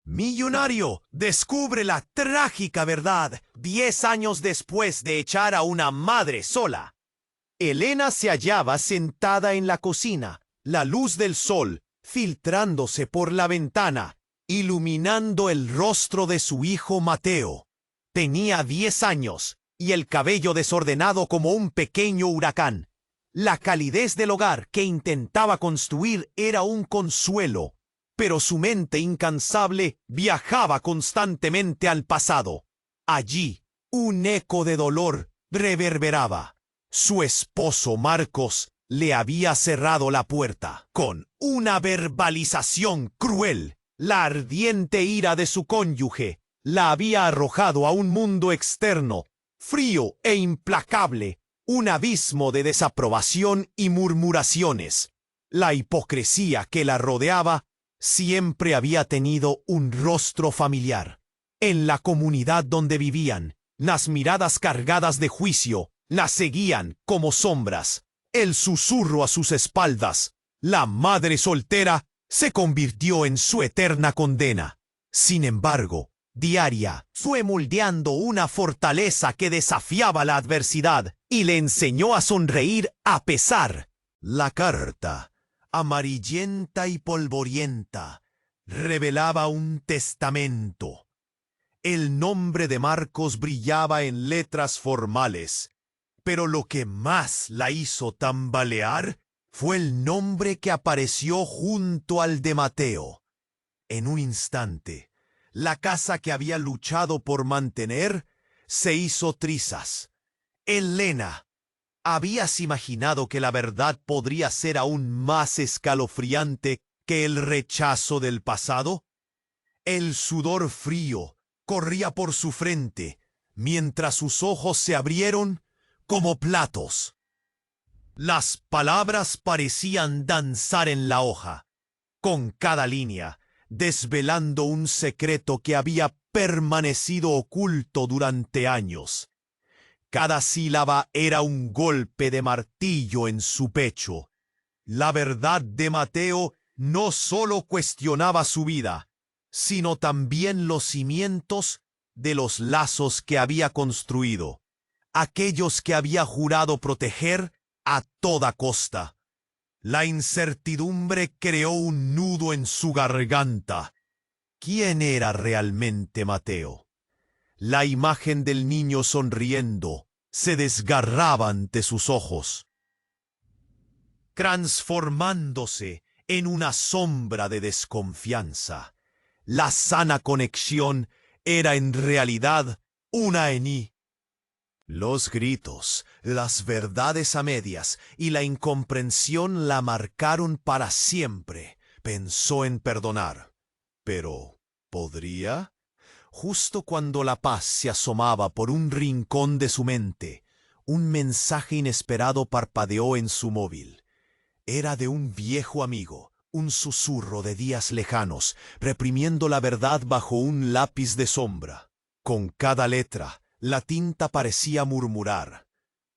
Millonario descubre la trágica verdad 10 años después de echar a una madre sola. Elena se hallaba sentada en la cocina, la luz del sol filtrándose por la ventana, iluminando el rostro de su hijo Mateo. Tenía 10 años y el cabello desordenado como un pequeño huracán. La calidez del hogar que intentaba construir era un consuelo, pero su mente incansable viajaba constantemente al pasado. Allí, un eco de dolor reverberaba. Su esposo Marcos le había cerrado la puerta con una verbalización cruel. La ardiente ira de su cónyuge la había arrojado a un mundo externo, frío e implacable, un abismo de desaprobación y murmuraciones. La hipocresía que la rodeaba siempre había tenido un rostro familiar. En la comunidad donde vivían, las miradas cargadas de juicio la seguían como sombras. El susurro a sus espaldas, la madre soltera, se convirtió en su eterna condena. Sin embargo, Diaria fue moldeando una fortaleza que desafiaba la adversidad y le enseñó a sonreír a pesar. La carta, amarillenta y polvorienta, revelaba un testamento. El nombre de Marcos brillaba en letras formales, pero lo que más la hizo tambalear fue el nombre que apareció junto al de Mateo. En un instante, la casa que había luchado por mantener se hizo trizas. Elena, ¿habías imaginado que la verdad podría ser aún más escalofriante que el rechazo del pasado? El sudor frío corría por su frente, mientras sus ojos se abrieron como platos. Las palabras parecían danzar en la hoja, con cada línea desvelando un secreto que había permanecido oculto durante años. Cada sílaba era un golpe de martillo en su pecho. La verdad de Mateo no solo cuestionaba su vida, sino también los cimientos de los lazos que había construido, aquellos que había jurado proteger a toda costa. La incertidumbre creó un nudo en su garganta. ¿Quién era realmente Mateo? La imagen del niño sonriendo se desgarraba ante sus ojos, transformándose en una sombra de desconfianza. La sana conexión era en realidad una ení. Los gritos, las verdades a medias y la incomprensión la marcaron para siempre. Pensó en perdonar. Pero, ¿podría? Justo cuando la paz se asomaba por un rincón de su mente, un mensaje inesperado parpadeó en su móvil. Era de un viejo amigo, un susurro de días lejanos, reprimiendo la verdad bajo un lápiz de sombra. Con cada letra, la tinta parecía murmurar: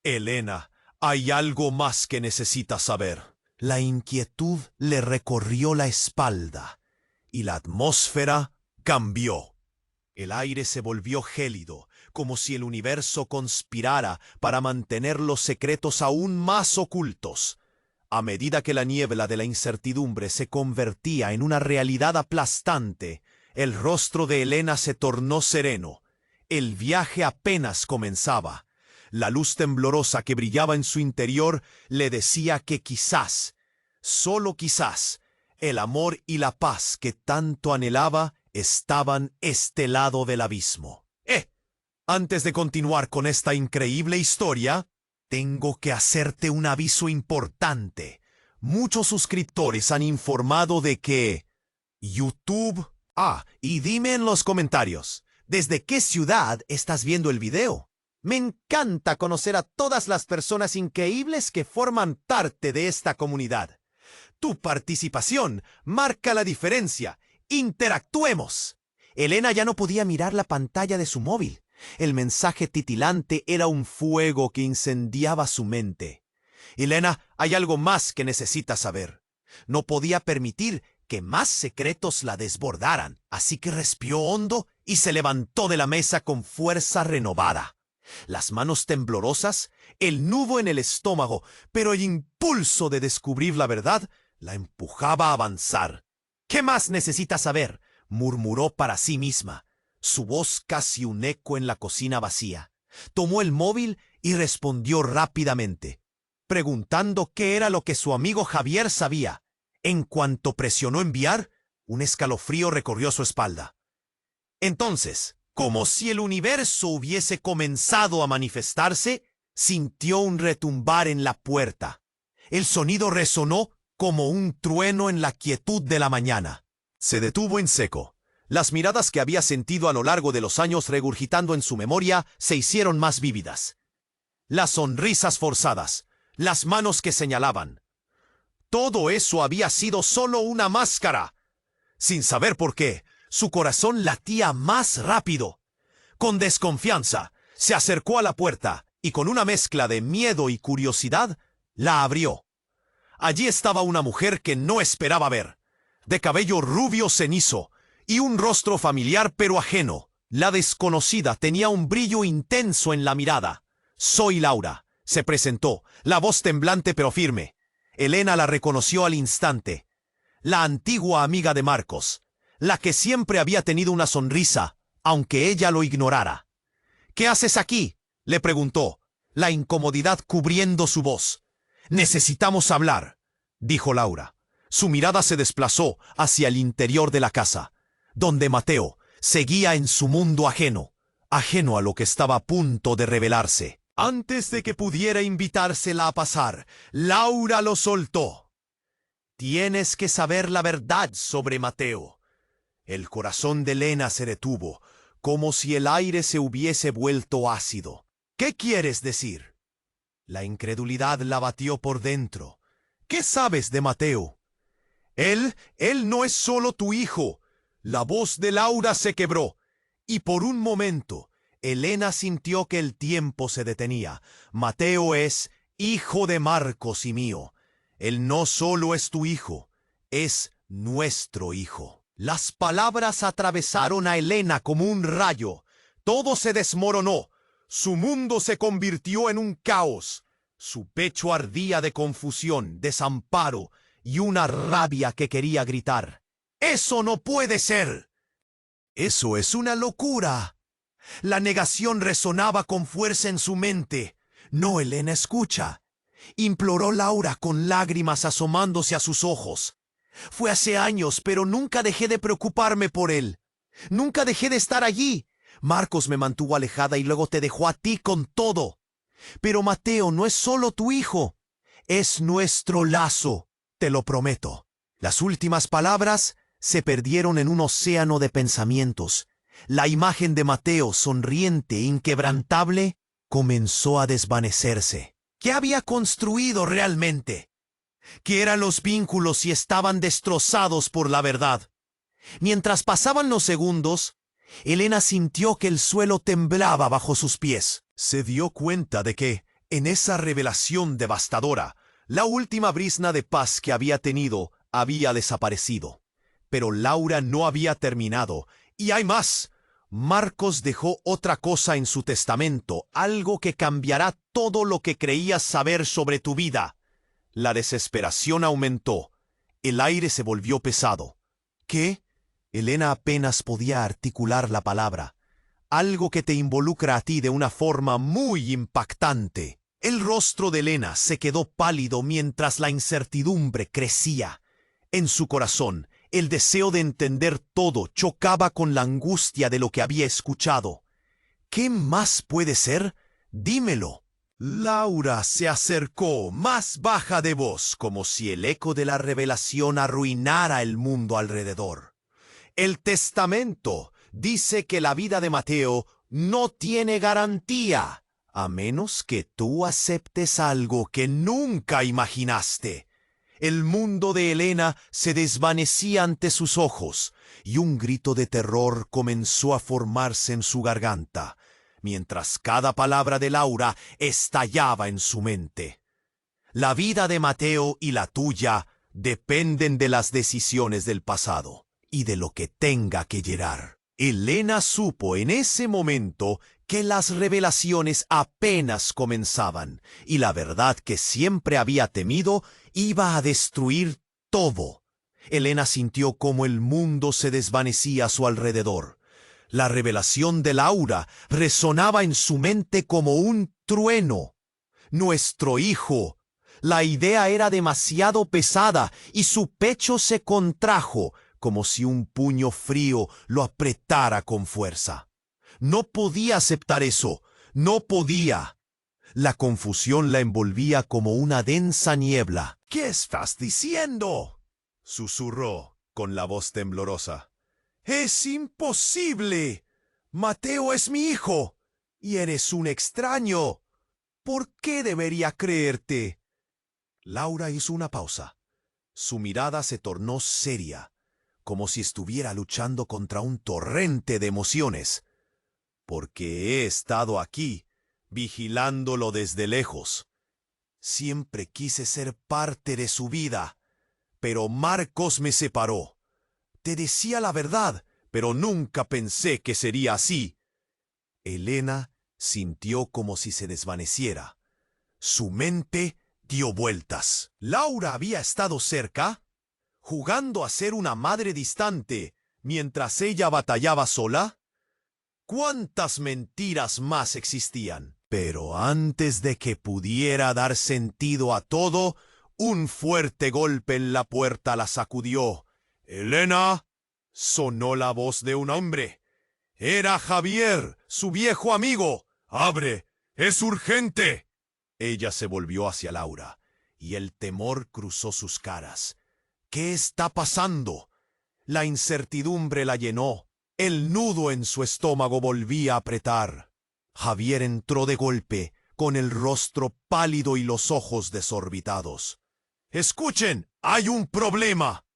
Elena, hay algo más que necesitas saber. La inquietud le recorrió la espalda y la atmósfera cambió. El aire se volvió gélido, como si el universo conspirara para mantener los secretos aún más ocultos. A medida que la niebla de la incertidumbre se convertía en una realidad aplastante, el rostro de Elena se tornó sereno. El viaje apenas comenzaba. La luz temblorosa que brillaba en su interior le decía que quizás, solo quizás, el amor y la paz que tanto anhelaba estaban este lado del abismo. Antes de continuar con esta increíble historia, tengo que hacerte un aviso importante. Muchos suscriptores han informado de que YouTube... y dime en los comentarios, ¿desde qué ciudad estás viendo el video? Me encanta conocer a todas las personas increíbles que forman parte de esta comunidad. Tu participación marca la diferencia. ¡Interactuemos! Elena ya no podía mirar la pantalla de su móvil. El mensaje titilante era un fuego que incendiaba su mente. Elena, hay algo más que necesitas saber. No podía permitir que más secretos la desbordaran, así que respiró hondo y se levantó de la mesa con fuerza renovada. Las manos temblorosas, el nudo en el estómago, pero el impulso de descubrir la verdad la empujaba a avanzar. «¿Qué más necesitas saber?», murmuró para sí misma, su voz casi un eco en la cocina vacía. Tomó el móvil y respondió rápidamente, preguntando qué era lo que su amigo Javier sabía. En cuanto presionó enviar, un escalofrío recorrió su espalda. Entonces, como si el universo hubiese comenzado a manifestarse, sintió un retumbar en la puerta. El sonido resonó como un trueno en la quietud de la mañana. Se detuvo en seco. Las miradas que había sentido a lo largo de los años regurgitando en su memoria se hicieron más vívidas. Las sonrisas forzadas, las manos que señalaban. Todo eso había sido solo una máscara. Sin saber por qué, su corazón latía más rápido. Con desconfianza, se acercó a la puerta y con una mezcla de miedo y curiosidad, la abrió. Allí estaba una mujer que no esperaba ver, de cabello rubio cenizo y un rostro familiar pero ajeno. La desconocida tenía un brillo intenso en la mirada. «Soy Laura», se presentó, la voz temblante pero firme. Elena la reconoció al instante. La antigua amiga de Marcos, la que siempre había tenido una sonrisa, aunque ella lo ignorara. «¿Qué haces aquí?», le preguntó, la incomodidad cubriendo su voz. «Necesitamos hablar», dijo Laura. Su mirada se desplazó hacia el interior de la casa, donde Mateo seguía en su mundo ajeno a lo que estaba a punto de revelarse. Antes de que pudiera invitársela a pasar, Laura lo soltó. «Tienes que saber la verdad sobre Mateo». El corazón de Elena se detuvo, como si el aire se hubiese vuelto ácido. «¿Qué quieres decir?». La incredulidad la batió por dentro. «¿Qué sabes de Mateo?». Él no es solo tu hijo». La voz de Laura se quebró, y por un momento Elena sintió que el tiempo se detenía. «Mateo es hijo de Marcos y mío. Él no solo es tu hijo, es nuestro hijo». Las palabras atravesaron a Elena como un rayo. Todo se desmoronó. Su mundo se convirtió en un caos. Su pecho ardía de confusión, desamparo y una rabia que quería gritar. «¡Eso no puede ser!». «Eso es una locura». La negación resonaba con fuerza en su mente. «No, Elena, escucha», imploró Laura con lágrimas asomándose a sus ojos. «Fue hace años, pero nunca dejé de preocuparme por él. Nunca dejé de estar allí. Marcos me mantuvo alejada y luego te dejó a ti con todo. Pero Mateo no es solo tu hijo, es nuestro lazo, te lo prometo». Las últimas palabras se perdieron en un océano de pensamientos. La imagen de Mateo, sonriente e inquebrantable, comenzó a desvanecerse. ¿Qué había construido realmente? ¿Qué eran los vínculos si estaban destrozados por la verdad? Mientras pasaban los segundos, Elena sintió que el suelo temblaba bajo sus pies. Se dio cuenta de que, en esa revelación devastadora, la última brizna de paz que había tenido había desaparecido. Pero Laura no había terminado. Y hay más. Marcos dejó otra cosa en su testamento, algo que cambiará todo lo que creías saber sobre tu vida. La desesperación aumentó. El aire se volvió pesado. ¿Qué? Elena apenas podía articular la palabra. «Algo que te involucra a ti de una forma muy impactante». El rostro de Elena se quedó pálido mientras la incertidumbre crecía. En su corazón, el deseo de entender todo chocaba con la angustia de lo que había escuchado. «¿Qué más puede ser? Dímelo». Laura se acercó, más baja de voz, como si el eco de la revelación arruinara el mundo alrededor. «El testamento dice que la vida de Mateo no tiene garantía, a menos que tú aceptes algo que nunca imaginaste». El mundo de Elena se desvanecía ante sus ojos, y un grito de terror comenzó a formarse en su garganta, mientras cada palabra de Laura estallaba en su mente. «La vida de Mateo y la tuya dependen de las decisiones del pasado y de lo que tenga que llegar. Elena supo en ese momento que las revelaciones apenas comenzaban y la verdad que siempre había temido iba a destruir todo. Elena sintió cómo el mundo se desvanecía a su alrededor. La revelación de Laura resonaba en su mente como un trueno. Nuestro hijo. La idea era demasiado pesada y su pecho se contrajo, como si un puño frío lo apretara con fuerza. No podía aceptar eso. No podía. La confusión la envolvía como una densa niebla. «¿Qué estás diciendo?», susurró con la voz temblorosa. «¡Es imposible! Mateo es mi hijo, y eres un extraño. ¿Por qué debería creerte?». Laura hizo una pausa. Su mirada se tornó seria, como si estuviera luchando contra un torrente de emociones. «Porque he estado aquí, vigilándolo desde lejos. Siempre quise ser parte de su vida, pero Marcos me separó. Te decía la verdad, pero nunca pensé que sería así». Elena sintió como si se desvaneciera. Su mente dio vueltas. ¿Laura había estado cerca, jugando a ser una madre distante, mientras ella batallaba sola? ¿Cuántas mentiras más existían? Pero antes de que pudiera dar sentido a todo, un fuerte golpe en la puerta la sacudió. «¡Elena!», sonó la voz de un hombre. «Era Javier, su viejo amigo. ¡Abre! ¡Es urgente!». Ella se volvió hacia Laura, y el temor cruzó sus caras. ¿Qué está pasando? La incertidumbre la llenó. El nudo en su estómago volvía a apretar. Javier entró de golpe, con el rostro pálido y los ojos desorbitados. «¡Escuchen! ¡Hay un problema!».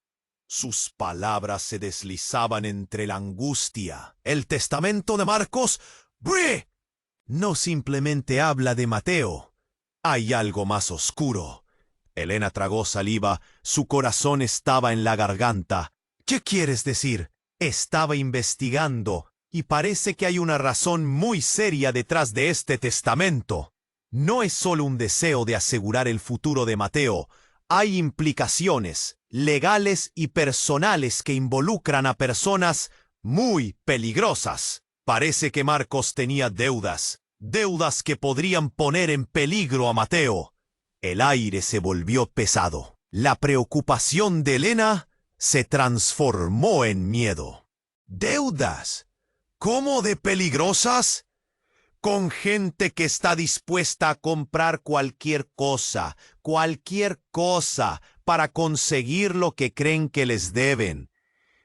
Sus palabras se deslizaban entre la angustia. «¿El testamento de Marcos? ¡Brie!». «No simplemente habla de Mateo. Hay algo más oscuro». Elena tragó saliva, su corazón estaba en la garganta. «¿Qué quieres decir?». «Estaba investigando, y parece que hay una razón muy seria detrás de este testamento. No es solo un deseo de asegurar el futuro de Mateo. Hay implicaciones legales y personales que involucran a personas muy peligrosas. Parece que Marcos tenía deudas que podrían poner en peligro a Mateo». El aire se volvió pesado. La preocupación de Elena se transformó en miedo. «¿Deudas? ¿Cómo de peligrosas?». «Con gente que está dispuesta a comprar cualquier cosa, para conseguir lo que creen que les deben.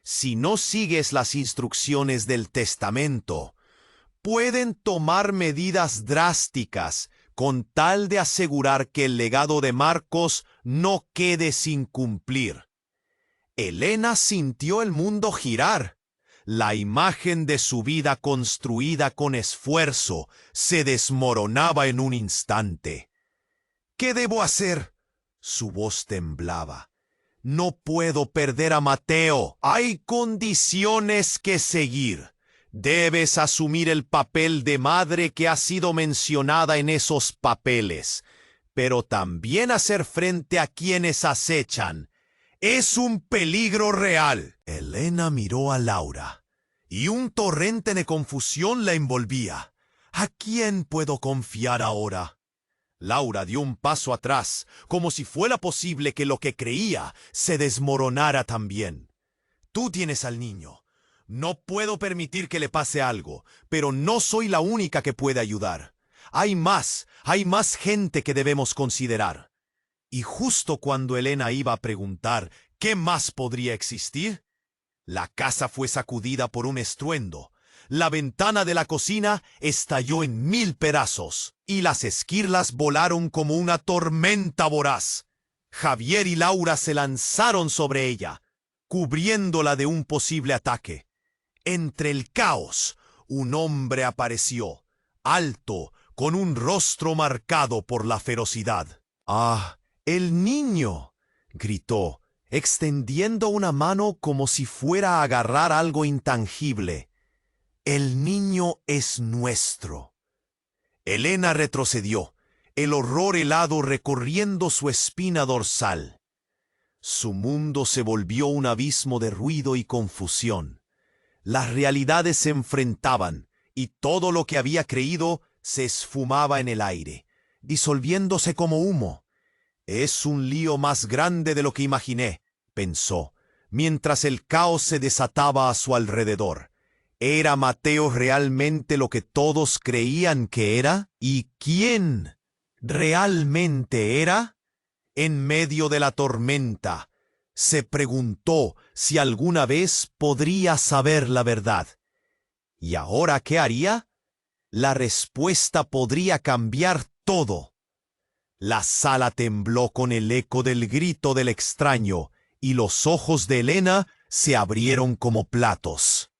Si no sigues las instrucciones del testamento, pueden tomar medidas drásticas con tal de asegurar que el legado de Marcos no quede sin cumplir». Elena sintió el mundo girar. La imagen de su vida construida con esfuerzo se desmoronaba en un instante. «¿Qué debo hacer?». Su voz temblaba. «No puedo perder a Mateo. Hay condiciones que seguir. Debes asumir el papel de madre que ha sido mencionada en esos papeles, pero también hacer frente a quienes acechan. Es un peligro real». Elena miró a Laura, y un torrente de confusión la envolvía. ¿A quién puedo confiar ahora? Laura dio un paso atrás, como si fuera posible que lo que creía se desmoronara también. «Tú tienes al niño. No puedo permitir que le pase algo, pero no soy la única que puede ayudar. Hay más gente que debemos considerar». Y justo cuando Elena iba a preguntar ¿qué más podría existir?, la casa fue sacudida por un estruendo. La ventana de la cocina estalló en 1000 pedazos y las esquirlas volaron como una tormenta voraz. Javier y Laura se lanzaron sobre ella, cubriéndola de un posible ataque. Entre el caos, un hombre apareció, alto, con un rostro marcado por la ferocidad. «¡Ah, el niño!», gritó, extendiendo una mano como si fuera a agarrar algo intangible. El niño es nuestro. Helena retrocedió, el horror helado recorriendo su espina dorsal. Su mundo se volvió un abismo de ruido y confusión. Las realidades se enfrentaban, y todo lo que había creído se esfumaba en el aire, disolviéndose como humo. Es un lío más grande de lo que imaginé, pensó, mientras el caos se desataba a su alrededor. ¿Era Mateo realmente lo que todos creían que era? ¿Y quién realmente era? En medio de la tormenta, se preguntó si alguna vez podría saber la verdad. ¿Y ahora qué haría? La respuesta podría cambiar todo. La sala tembló con el eco del grito del extraño, y los ojos de Helena se abrieron como platos.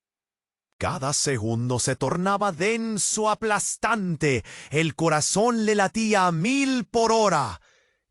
Cada segundo se tornaba denso, aplastante. El corazón le latía a 1000 por hora.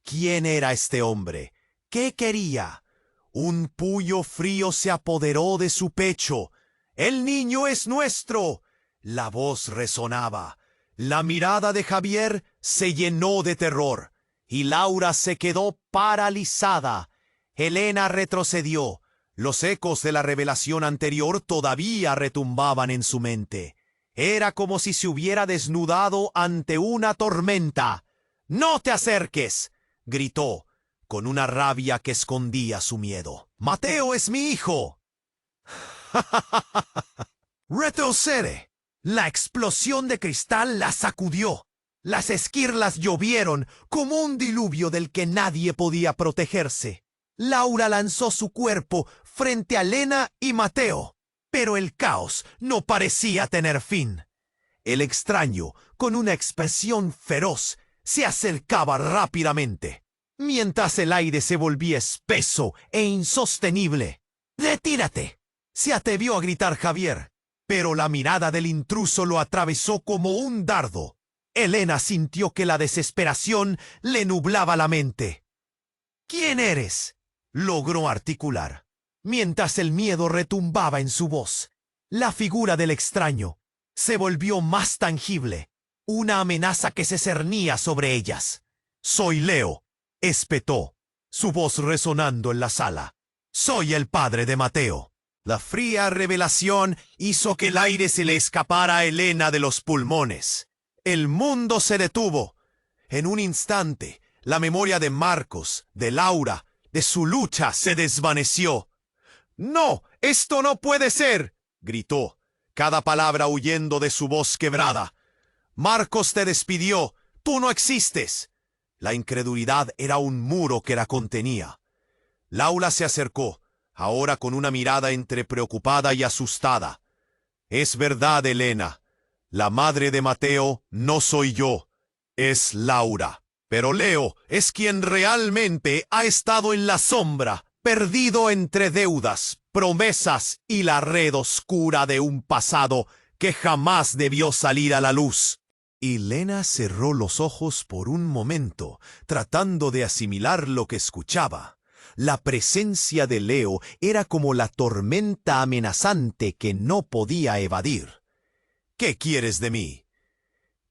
¿Quién era este hombre? ¿Qué quería? Un puño frío se apoderó de su pecho. ¡El niño es nuestro! La voz resonaba. La mirada de Javier se llenó de terror, y Laura se quedó paralizada. Helena retrocedió. Los ecos de la revelación anterior todavía retumbaban en su mente. Era como si se hubiera desnudado ante una tormenta. ¡No te acerques!, gritó, con una rabia que escondía su miedo. ¡Mateo es mi hijo! ¡Retrocede! La explosión de cristal la sacudió. Las esquirlas llovieron como un diluvio del que nadie podía protegerse. Laura lanzó su cuerpo frente a Helena y Mateo, pero el caos no parecía tener fin. El extraño, con una expresión feroz, se acercaba rápidamente, mientras el aire se volvía espeso e insostenible. ¡Retírate!, se atrevió a gritar Javier, pero la mirada del intruso lo atravesó como un dardo. Helena sintió que la desesperación le nublaba la mente. ¿Quién eres?, logró articular, mientras el miedo retumbaba en su voz. La figura del extraño se volvió más tangible, una amenaza que se cernía sobre ellas. «Soy Leo», espetó, su voz resonando en la sala. «Soy el padre de Mateo». La fría revelación hizo que el aire se le escapara a Helena de los pulmones. El mundo se detuvo. En un instante, la memoria de Marcos, de Laura, de su lucha se desvaneció. «¡No! ¡Esto no puede ser!», gritó, cada palabra huyendo de su voz quebrada. «Marcos te despidió. Tú no existes». La incredulidad era un muro que la contenía. Laura se acercó, ahora con una mirada entre preocupada y asustada. «Es verdad, Helena. La madre de Mateo no soy yo. Es Laura. Pero Leo es quien realmente ha estado en la sombra, perdido entre deudas, promesas y la red oscura de un pasado que jamás debió salir a la luz». Helena cerró los ojos por un momento, tratando de asimilar lo que escuchaba. La presencia de Leo era como la tormenta amenazante que no podía evadir. «¿Qué quieres de mí?».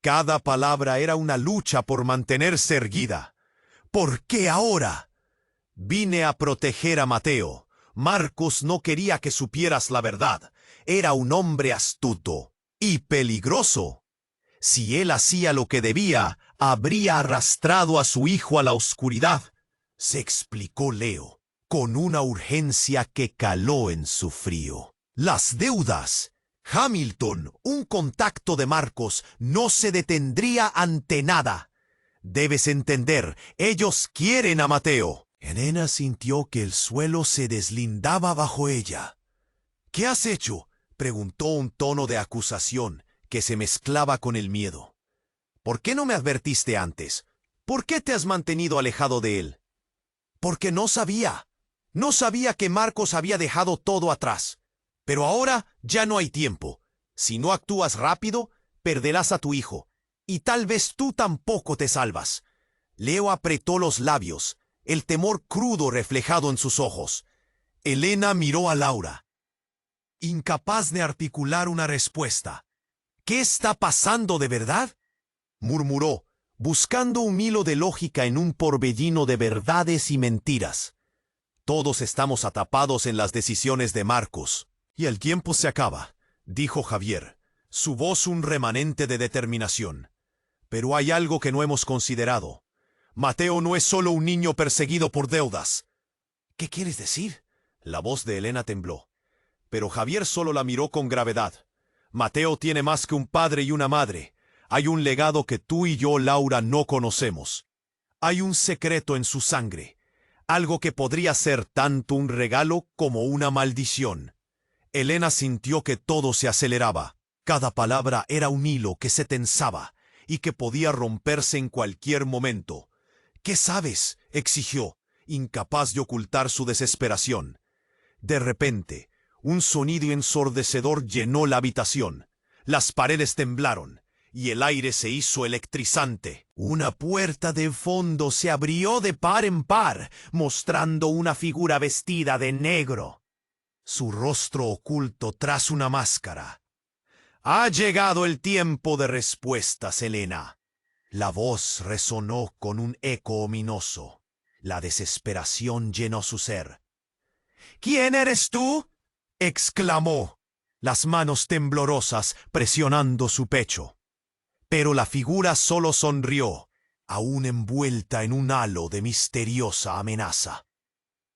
Cada palabra era una lucha por mantenerse erguida. «¿Por qué ahora?». «Vine a proteger a Mateo. Marcos no quería que supieras la verdad. Era un hombre astuto y peligroso. Si él hacía lo que debía, habría arrastrado a su hijo a la oscuridad», se explicó Leo, con una urgencia que caló en su frío. «Las deudas. Hamilton, un contacto de Marcos, no se detendría ante nada. Debes entender, ellos quieren a Mateo». Helena sintió que el suelo se deslindaba bajo ella. «¿Qué has hecho?», preguntó un tono de acusación que se mezclaba con el miedo. «¿Por qué no me advertiste antes? ¿Por qué te has mantenido alejado de él?». «Porque no sabía. No sabía que Marcos había dejado todo atrás. Pero ahora ya no hay tiempo. Si no actúas rápido, perderás a tu hijo. Y tal vez tú tampoco te salvas». Leo apretó los labios. el temor crudo reflejado en sus ojos. Elena miró a Laura, incapaz de articular una respuesta. ¿Qué está pasando de verdad?, murmuró, buscando un hilo de lógica en un torbellino de verdades y mentiras. Todos estamos atrapados en las decisiones de Marcos. Y el tiempo se acaba, dijo Javier, su voz un remanente de determinación. Pero hay algo que no hemos considerado. Mateo no es solo un niño perseguido por deudas. ¿Qué quieres decir? La voz de Elena tembló. Pero Javier solo la miró con gravedad. Mateo tiene más que un padre y una madre. Hay un legado que tú y yo, Laura, no conocemos. Hay un secreto en su sangre. Algo que podría ser tanto un regalo como una maldición. Elena sintió que todo se aceleraba. Cada palabra era un hilo que se tensaba y que podía romperse en cualquier momento. ¿Qué sabes?, exigió, incapaz de ocultar su desesperación. De repente, un sonido ensordecedor llenó la habitación. Las paredes temblaron y el aire se hizo electrizante. Una puerta de fondo se abrió de par en par, mostrando una figura vestida de negro, su rostro oculto tras una máscara. «Ha llegado el tiempo de respuestas, Elena». La voz resonó con un eco ominoso. La desesperación llenó su ser. «¿Quién eres tú?», exclamó, las manos temblorosas presionando su pecho. Pero la figura solo sonrió, aún envuelta en un halo de misteriosa amenaza.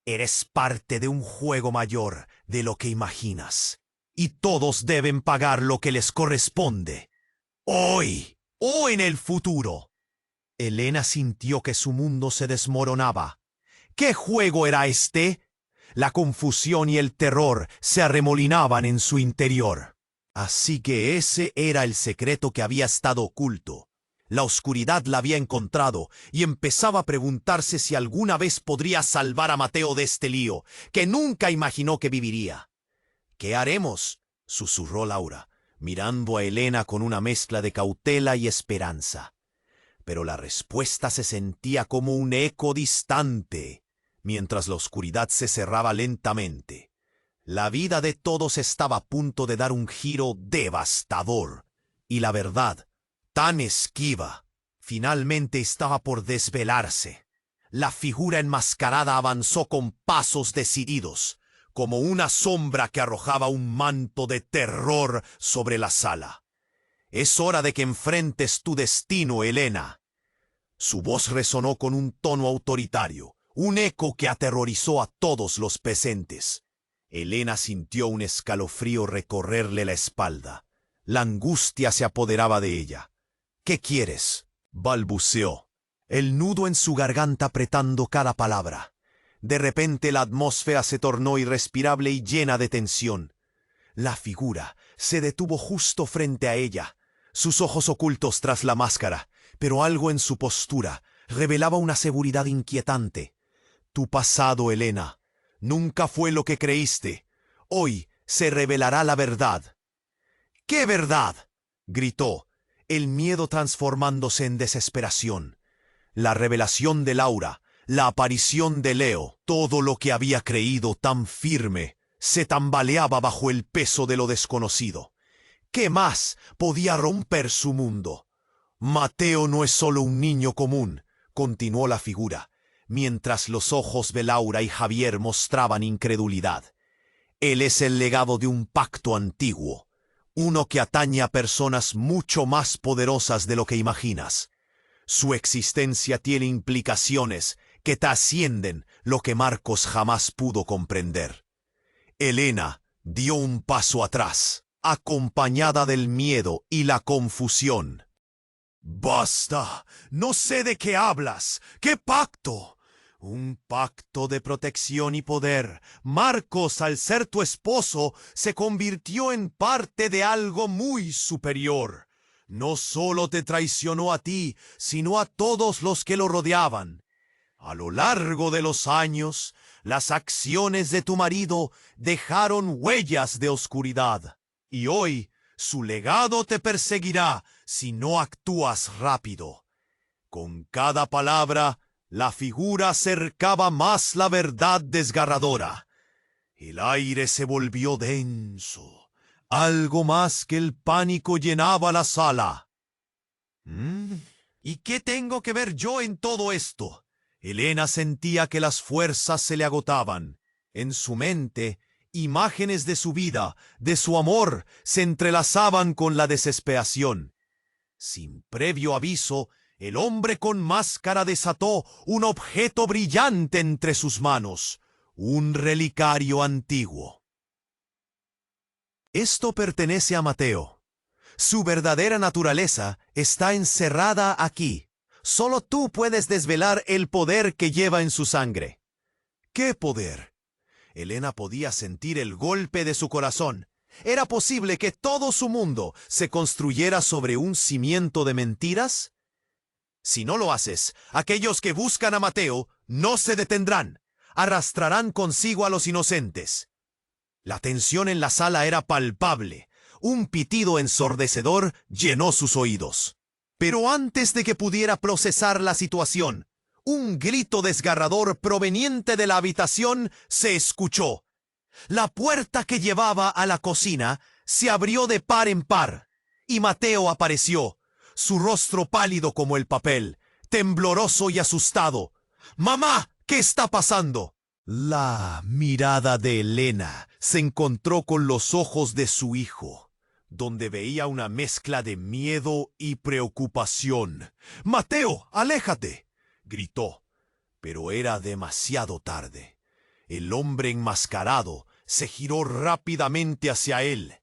«Eres parte de un juego mayor de lo que imaginas, y todos deben pagar lo que les corresponde. Hoy o en el futuro». Elena sintió que su mundo se desmoronaba. ¿Qué juego era este? La confusión y el terror se arremolinaban en su interior. Así que ese era el secreto que había estado oculto. La oscuridad la había encontrado y empezaba a preguntarse si alguna vez podría salvar a Mateo de este lío, que nunca imaginó que viviría. «¿Qué haremos?», susurró Laura, mirando a Elena con una mezcla de cautela y esperanza. Pero la respuesta se sentía como un eco distante, mientras la oscuridad se cerraba lentamente. La vida de todos estaba a punto de dar un giro devastador, y la verdad, tan esquiva, finalmente estaba por desvelarse. La figura enmascarada avanzó con pasos decididos, como una sombra que arrojaba un manto de terror sobre la sala. «Es hora de que enfrentes tu destino, Elena». Su voz resonó con un tono autoritario, un eco que aterrorizó a todos los presentes. Elena sintió un escalofrío recorrerle la espalda. La angustia se apoderaba de ella. «¿Qué quieres?», balbuceó, el nudo en su garganta apretando cada palabra. De repente la atmósfera se tornó irrespirable y llena de tensión. La figura se detuvo justo frente a ella, sus ojos ocultos tras la máscara, pero algo en su postura revelaba una seguridad inquietante. «Tu pasado, Elena, nunca fue lo que creíste. Hoy se revelará la verdad». «¿Qué verdad?», gritó, el miedo transformándose en desesperación. La revelación de Laura, la aparición de Leo, todo lo que había creído tan firme, se tambaleaba bajo el peso de lo desconocido. ¿Qué más podía romper su mundo? «Mateo no es solo un niño común», continuó la figura, mientras los ojos de Laura y Javier mostraban incredulidad. «Él es el legado de un pacto antiguo, uno que atañe a personas mucho más poderosas de lo que imaginas. Su existencia tiene implicaciones que trascienden lo que Marcos jamás pudo comprender». Elena dio un paso atrás, acompañada del miedo y la confusión. «Basta, no sé de qué hablas. ¿Qué pacto?» «Un pacto de protección y poder. Marcos, al ser tu esposo, se convirtió en parte de algo muy superior. No solo te traicionó a ti, sino a todos los que lo rodeaban. A lo largo de los años, las acciones de tu marido dejaron huellas de oscuridad. Y hoy, su legado te perseguirá si no actúas rápido. Con cada palabra, La figura acercaba más la verdad desgarradora. El aire se volvió denso. Algo más que el pánico llenaba la sala. ¿Y qué tengo que ver yo en todo esto? Elena sentía que las fuerzas se le agotaban. En su mente, imágenes de su vida, de su amor, se entrelazaban con la desesperación. Sin previo aviso, el hombre con máscara desató un objeto brillante entre sus manos, un relicario antiguo. Esto pertenece a Mateo. Su verdadera naturaleza está encerrada aquí. Solo tú puedes desvelar el poder que lleva en su sangre. ¿Qué poder? Elena podía sentir el golpe de su corazón. ¿Era posible que todo su mundo se construyera sobre un cimiento de mentiras? Si no lo haces, aquellos que buscan a Mateo no se detendrán. Arrastrarán consigo a los inocentes. La tensión en la sala era palpable. Un pitido ensordecedor llenó sus oídos. Pero antes de que pudiera procesar la situación, un grito desgarrador proveniente de la habitación se escuchó. La puerta que llevaba a la cocina se abrió de par en par, y Mateo apareció, su rostro pálido como el papel, tembloroso y asustado. «¡Mamá! ¿Qué está pasando?» La mirada de Elena se encontró con los ojos de su hijo, donde veía una mezcla de miedo y preocupación. «¡Mateo, aléjate!», gritó, pero era demasiado tarde. El hombre enmascarado se giró rápidamente hacia él,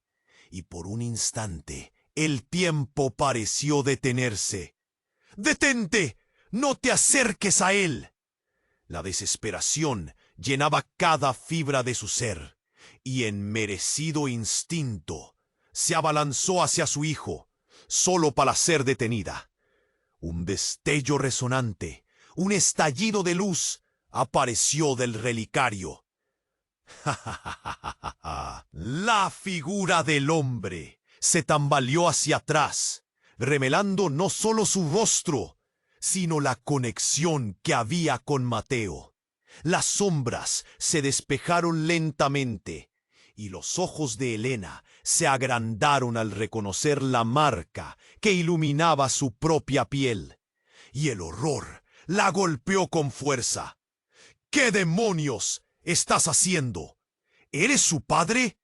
y por un instante el tiempo pareció detenerse. «¡Detente! ¡No te acerques a él!». La desesperación llenaba cada fibra de su ser, y en merecido instinto se abalanzó hacia su hijo, solo para ser detenida. Un destello resonante, un estallido de luz, apareció del relicario. La figura del hombre se tambaleó hacia atrás, revelando no solo su rostro, sino la conexión que había con Mateo. Las sombras se despejaron lentamente, y los ojos de Elena se agrandaron al reconocer la marca que iluminaba su propia piel. Y el horror la golpeó con fuerza. «¿Qué demonios estás haciendo? ¿Eres su padre?».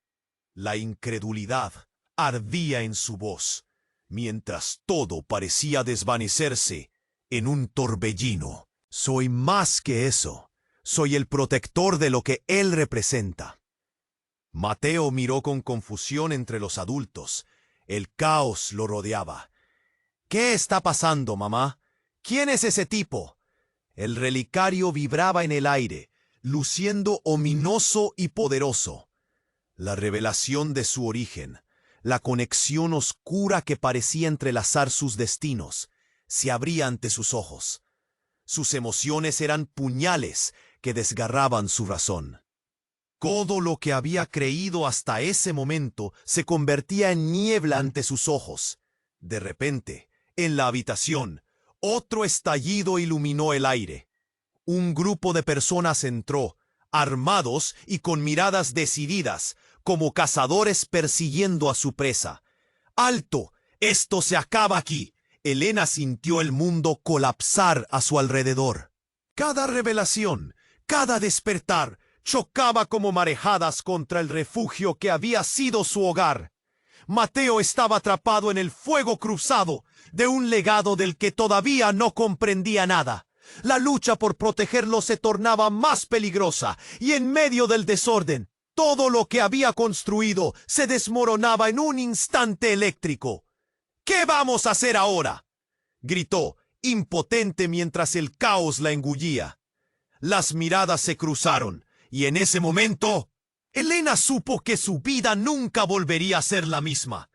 La incredulidad ardía en su voz, mientras todo parecía desvanecerse en un torbellino. «Soy más que eso. Soy el protector de lo que él representa». Mateo miró con confusión entre los adultos. El caos lo rodeaba. «¿Qué está pasando, mamá? ¿Quién es ese tipo?». El relicario vibraba en el aire, luciendo ominoso y poderoso. La revelación de su origen, la conexión oscura que parecía entrelazar sus destinos, se abría ante sus ojos. Sus emociones eran puñales que desgarraban su razón. Todo lo que había creído hasta ese momento se convertía en niebla ante sus ojos. De repente, en la habitación, otro estallido iluminó el aire. Un grupo de personas entró, armados y con miradas decididas, como cazadores persiguiendo a su presa. «¡Alto! ¡Esto se acaba aquí!». Elena sintió el mundo colapsar a su alrededor. Cada revelación, cada despertar, chocaba como marejadas contra el refugio que había sido su hogar. Mateo estaba atrapado en el fuego cruzado de un legado del que todavía no comprendía nada. La lucha por protegerlo se tornaba más peligrosa, y en medio del desorden, todo lo que había construido se desmoronaba en un instante eléctrico. «¿Qué vamos a hacer ahora?», gritó, impotente mientras el caos la engullía. Las miradas se cruzaron, y en ese momento, Elena supo que su vida nunca volvería a ser la misma.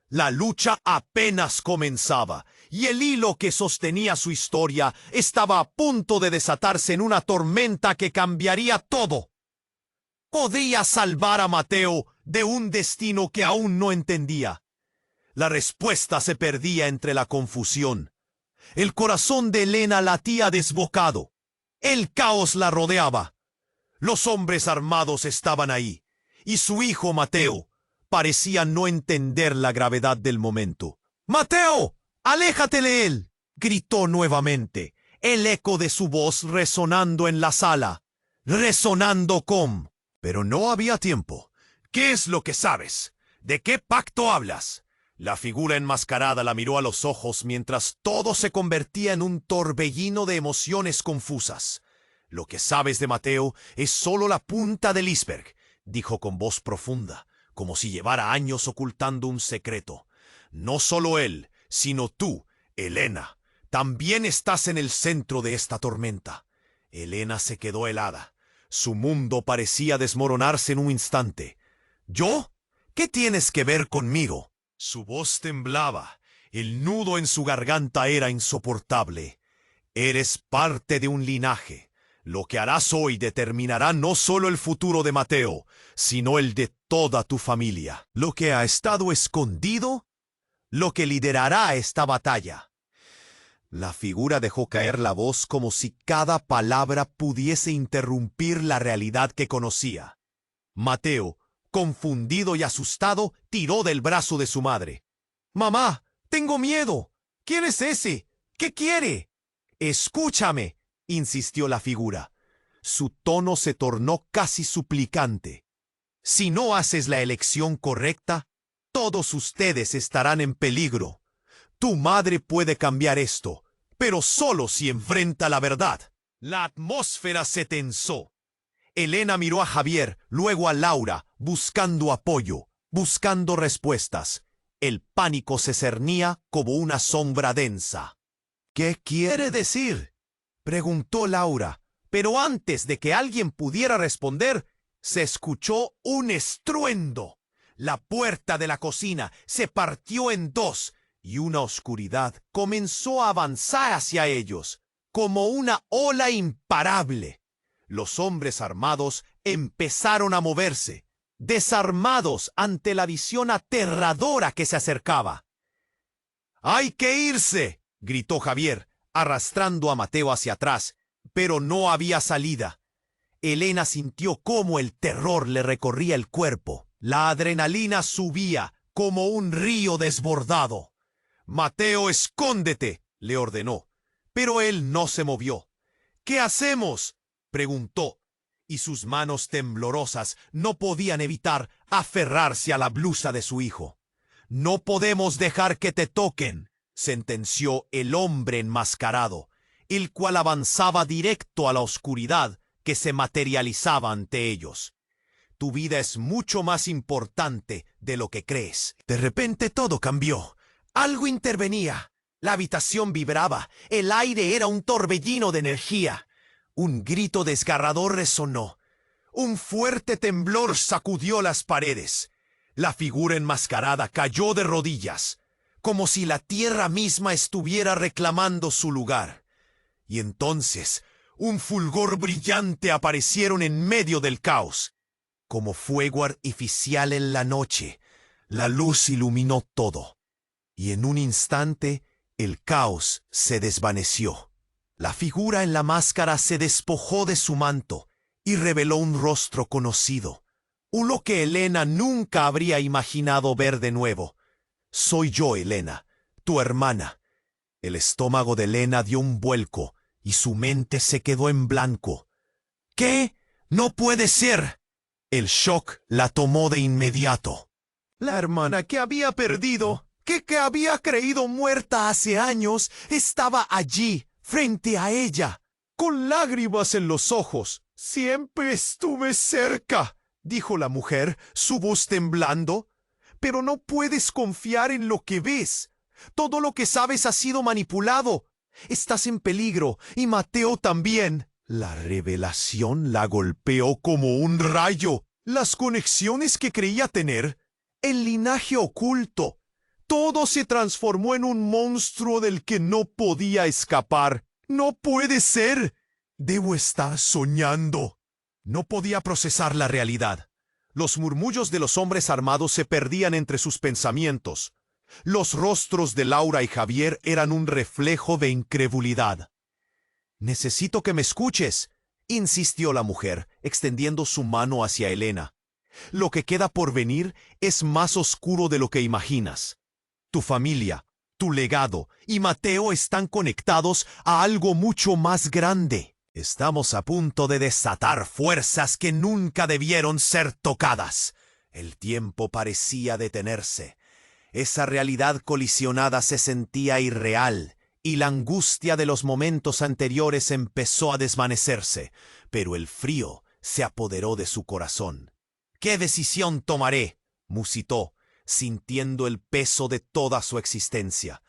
La lucha apenas comenzaba, y el hilo que sostenía su historia estaba a punto de desatarse en una tormenta que cambiaría todo. Podía salvar a Mateo de un destino que aún no entendía. La respuesta se perdía entre la confusión. El corazón de Elena latía desbocado. El caos la rodeaba. Los hombres armados estaban ahí, y su hijo Mateo parecía no entender la gravedad del momento. ¡Mateo! ¡Aléjate de él!, gritó nuevamente, el eco de su voz resonando en la sala. Resonando con... Pero no había tiempo. ¿Qué es lo que sabes? ¿De qué pacto hablas? La figura enmascarada la miró a los ojos mientras todo se convertía en un torbellino de emociones confusas. Lo que sabes de Mateo es solo la punta del iceberg, dijo con voz profunda, como si llevara años ocultando un secreto. No solo él, sino tú, Elena, también estás en el centro de esta tormenta. Elena se quedó helada. Su mundo parecía desmoronarse en un instante. ¿Yo? ¿Qué tienes que ver conmigo? Su voz temblaba. El nudo en su garganta era insoportable. Eres parte de un linaje. Lo que harás hoy determinará no solo el futuro de Mateo, sino el de toda tu familia. Lo que ha estado escondido, lo que liderará esta batalla. La figura dejó caer la voz como si cada palabra pudiese interrumpir la realidad que conocía. Mateo, confundido y asustado, tiró del brazo de su madre. «Mamá, tengo miedo. ¿Quién es ese? ¿Qué quiere?» «Escúchame», insistió la figura. Su tono se tornó casi suplicante. «Si no haces la elección correcta, todos ustedes estarán en peligro. Tu madre puede cambiar esto, pero solo si enfrenta la verdad». La atmósfera se tensó. Elena miró a Javier, luego a Laura, buscando apoyo, buscando respuestas. El pánico se cernía como una sombra densa. «¿Qué quiere decir?», preguntó Laura, pero antes de que alguien pudiera responder, se escuchó un estruendo. La puerta de la cocina se partió en dos, y una oscuridad comenzó a avanzar hacia ellos, como una ola imparable. Los hombres armados empezaron a moverse, desarmados ante la visión aterradora que se acercaba. «¡Hay que irse!», gritó Javier, arrastrando a Mateo hacia atrás, pero no había salida. Elena sintió cómo el terror le recorría el cuerpo. La adrenalina subía como un río desbordado. «Mateo, escóndete», le ordenó, pero él no se movió. «¿Qué hacemos?», preguntó, y sus manos temblorosas no podían evitar aferrarse a la blusa de su hijo. «No podemos dejar que te toquen», sentenció el hombre enmascarado, el cual avanzaba directo a la oscuridad que se materializaba ante ellos. «Tu vida es mucho más importante de lo que crees». De repente todo cambió. Algo intervenía. La habitación vibraba. El aire era un torbellino de energía. Un grito desgarrador resonó. Un fuerte temblor sacudió las paredes. La figura enmascarada cayó de rodillas, como si la tierra misma estuviera reclamando su lugar. Y entonces, un fulgor brillante aparecieron en medio del caos. Como fuego artificial en la noche, la luz iluminó todo. Y en un instante, el caos se desvaneció. La figura en la máscara se despojó de su manto y reveló un rostro conocido, uno que Elena nunca habría imaginado ver de nuevo. «Soy yo, Elena, tu hermana». El estómago de Elena dio un vuelco y su mente se quedó en blanco. «¿Qué? ¡No puede ser!». El shock la tomó de inmediato. La hermana que había perdido, que había creído muerta hace años, estaba allí, frente a ella, con lágrimas en los ojos. «Siempre estuve cerca», dijo la mujer, su voz temblando. «Pero no puedes confiar en lo que ves. Todo lo que sabes ha sido manipulado. Estás en peligro, y Mateo también». La revelación la golpeó como un rayo. Las conexiones que creía tener, el linaje oculto, todo se transformó en un monstruo del que no podía escapar. «No puede ser. Debo estar soñando». No podía procesar la realidad. Los murmullos de los hombres armados se perdían entre sus pensamientos. Los rostros de Laura y Javier eran un reflejo de incredulidad. Necesito que me escuches, insistió la mujer, extendiendo su mano hacia Helena. Lo que queda por venir es más oscuro de lo que imaginas. Tu familia, tu legado y Mateo están conectados a algo mucho más grande. Estamos a punto de desatar fuerzas que nunca debieron ser tocadas. El tiempo parecía detenerse. Esa realidad colisionada se sentía irreal, y la angustia de los momentos anteriores empezó a desvanecerse, pero el frío se apoderó de su corazón. ¿Qué decisión tomaré?, musitó, sintiendo el peso de toda su existencia.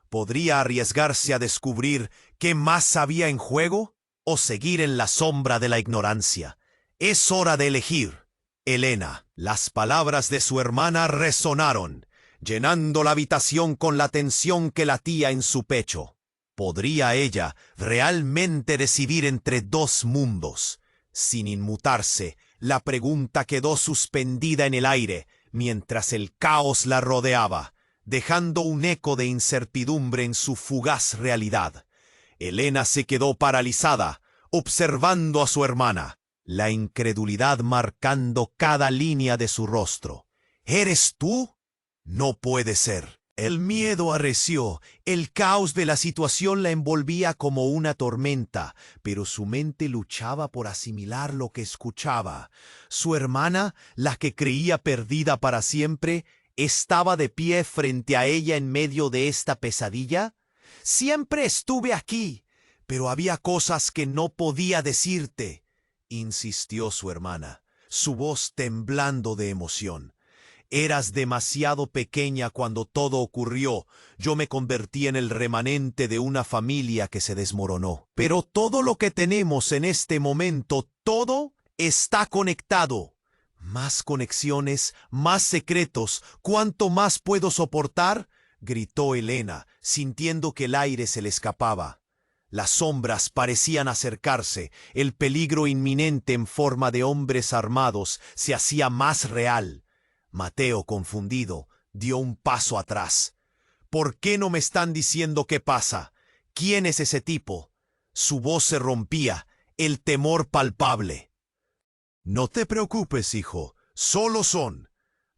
¿Podría arriesgarse a descubrir qué más había en juego o seguir en la sombra de la ignorancia? Es hora de elegir. Helena. Las palabras de su hermana resonaron, llenando la habitación con la tensión que latía en su pecho. ¿Podría ella realmente decidir entre dos mundos? Sin inmutarse, la pregunta quedó suspendida en el aire, mientras el caos la rodeaba, dejando un eco de incertidumbre en su fugaz realidad. Helena se quedó paralizada, observando a su hermana, la incredulidad marcando cada línea de su rostro. ¿Eres tú? No puede ser. El miedo arreció, el caos de la situación la envolvía como una tormenta, pero su mente luchaba por asimilar lo que escuchaba. Su hermana, la que creía perdida para siempre, estaba de pie frente a ella en medio de esta pesadilla. Siempre estuve aquí, pero había cosas que no podía decirte, insistió su hermana, su voz temblando de emoción. Eras demasiado pequeña cuando todo ocurrió. Yo me convertí en el remanente de una familia que se desmoronó. Pero todo lo que tenemos en este momento, todo está conectado. Más conexiones, más secretos. ¿Cuánto más puedo soportar?, gritó Helena, sintiendo que el aire se le escapaba. Las sombras parecían acercarse. El peligro inminente en forma de hombres armados se hacía más real. Mateo, confundido, dio un paso atrás. ¿Por qué no me están diciendo qué pasa? ¿Quién es ese tipo? Su voz se rompía, el temor palpable. No te preocupes, hijo, solo son.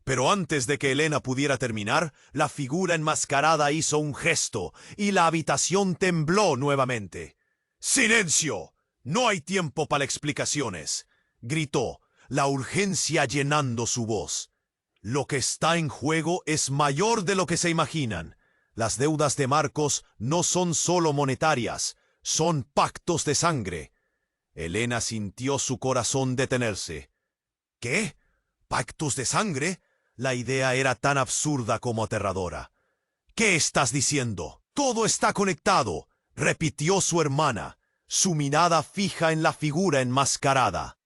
Pero antes de que Helena pudiera terminar, la figura enmascarada hizo un gesto y la habitación tembló nuevamente. ¡Silencio! No hay tiempo para explicaciones, gritó, la urgencia llenando su voz. Lo que está en juego es mayor de lo que se imaginan. Las deudas de Marcos no son solo monetarias, son pactos de sangre. Helena sintió su corazón detenerse. ¿Qué? ¿Pactos de sangre? La idea era tan absurda como aterradora. ¿Qué estás diciendo? Todo está conectado, repitió su hermana, su mirada fija en la figura enmascarada.